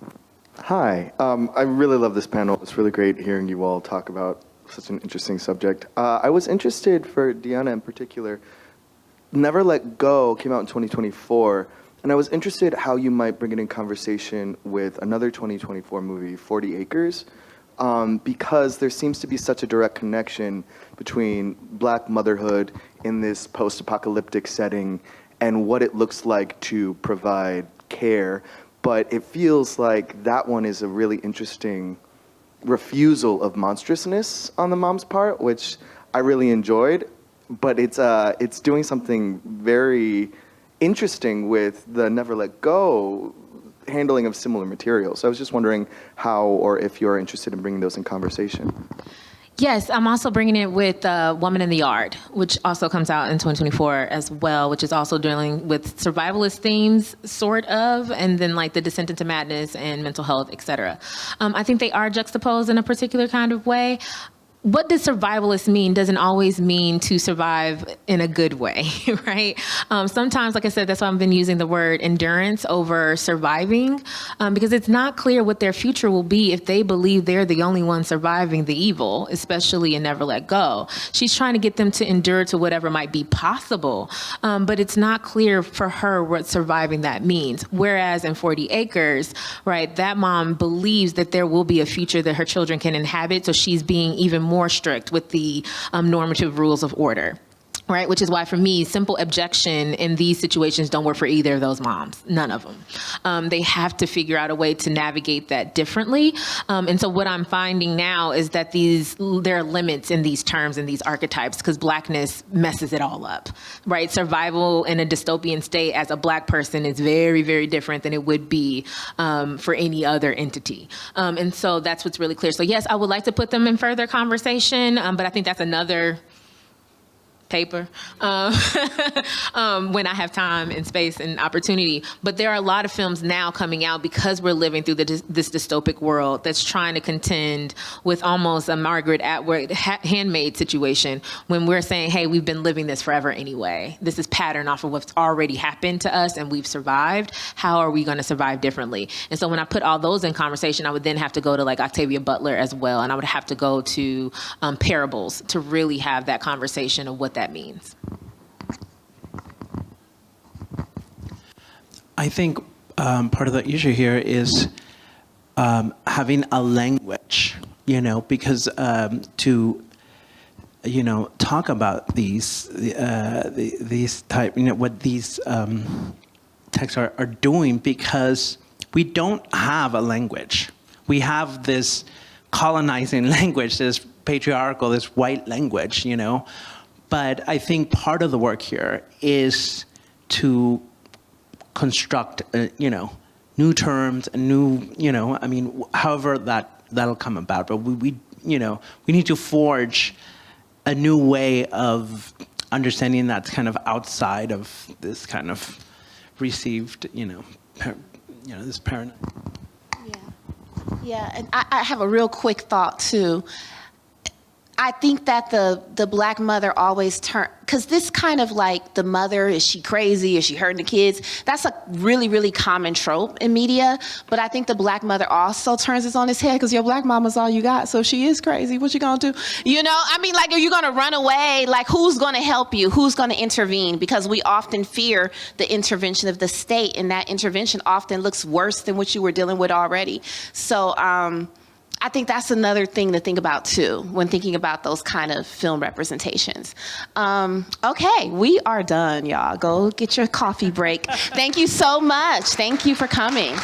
there. Hi, I really love this panel. It's really great hearing you all talk about such an interesting subject. I was interested, for DeAnna in particular, Never Let Go came out in 2024, and I was interested how you might bring it in conversation with another 2024 movie, 40 Acres, because there seems to be such a direct connection between Black motherhood in this post-apocalyptic setting and what it looks like to provide care. But it feels like that one is a really interesting refusal of monstrousness on the mom's part, which I really enjoyed, but it's doing something very interesting with the Never Let Go handling of similar materials. So I was just wondering how, or if you're interested in bringing those in conversation. Yes, I'm also bringing it with Woman in the Yard, which also comes out in 2024 as well, which is also dealing with survivalist themes, sort of, and then like the descent into madness and mental health, et cetera. I think they are juxtaposed in a particular kind of way. What does survivalist mean doesn't always mean to survive in a good way, right? Sometimes, like I said, that's why I've been using the word endurance over surviving, because it's not clear what their future will be if they believe they're the only one surviving the evil, especially in Never Let Go. She's trying to get them to endure to whatever might be possible, but it's not clear for her what surviving that means. Whereas in 40 Acres, right, that mom believes that there will be a future that her children can inhabit, so she's being even more strict with the normative rules of order. Right, which is why for me, simple objection in these situations don't work for either of those moms, none of them. They have to figure out a way to navigate that differently. And so what I'm finding now is that there are limits in these terms and these archetypes because Blackness messes it all up, right? Survival in a dystopian state as a Black person is very, very different than it would be for any other entity. And so that's what's really clear. So yes, I would like to put them in further conversation, but I think that's another paper when I have time and space and opportunity. But there are a lot of films now coming out because we're living through this dystopic world that's trying to contend with almost a Margaret Atwood handmaid situation when we're saying, hey, we've been living this forever anyway. This is pattern off of what's already happened to us and we've survived. How are we going to survive differently? And so when I put all those in conversation, I would then have to go to like Octavia Butler as well. And I would have to go to parables to really have that conversation of what that means. I think part of the issue here is having a language, because to, talk about these type, what these texts are doing, because we don't have a language. We have this colonizing language, this patriarchal, this white language, But I think part of the work here is to construct, new terms and new, however that'll come about. But we need to forge a new way of understanding that's kind of outside of this kind of received, this paradigm. Yeah, and I have a real quick thought too. I think that the Black mother always because this kind of like the mother, is she crazy? Is she hurting the kids? That's a really, really common trope in media. But I think the Black mother also turns this on its head because your Black mama's all you got. So if she is crazy, what you gonna do? Like, are you gonna run away? Like, who's gonna help you? Who's gonna intervene? Because we often fear the intervention of the state, and that intervention often looks worse than what you were dealing with already. So, I think that's another thing to think about too when thinking about those kind of film representations. Okay, we are done, y'all. Go get your coffee break. Thank you so much. Thank you for coming.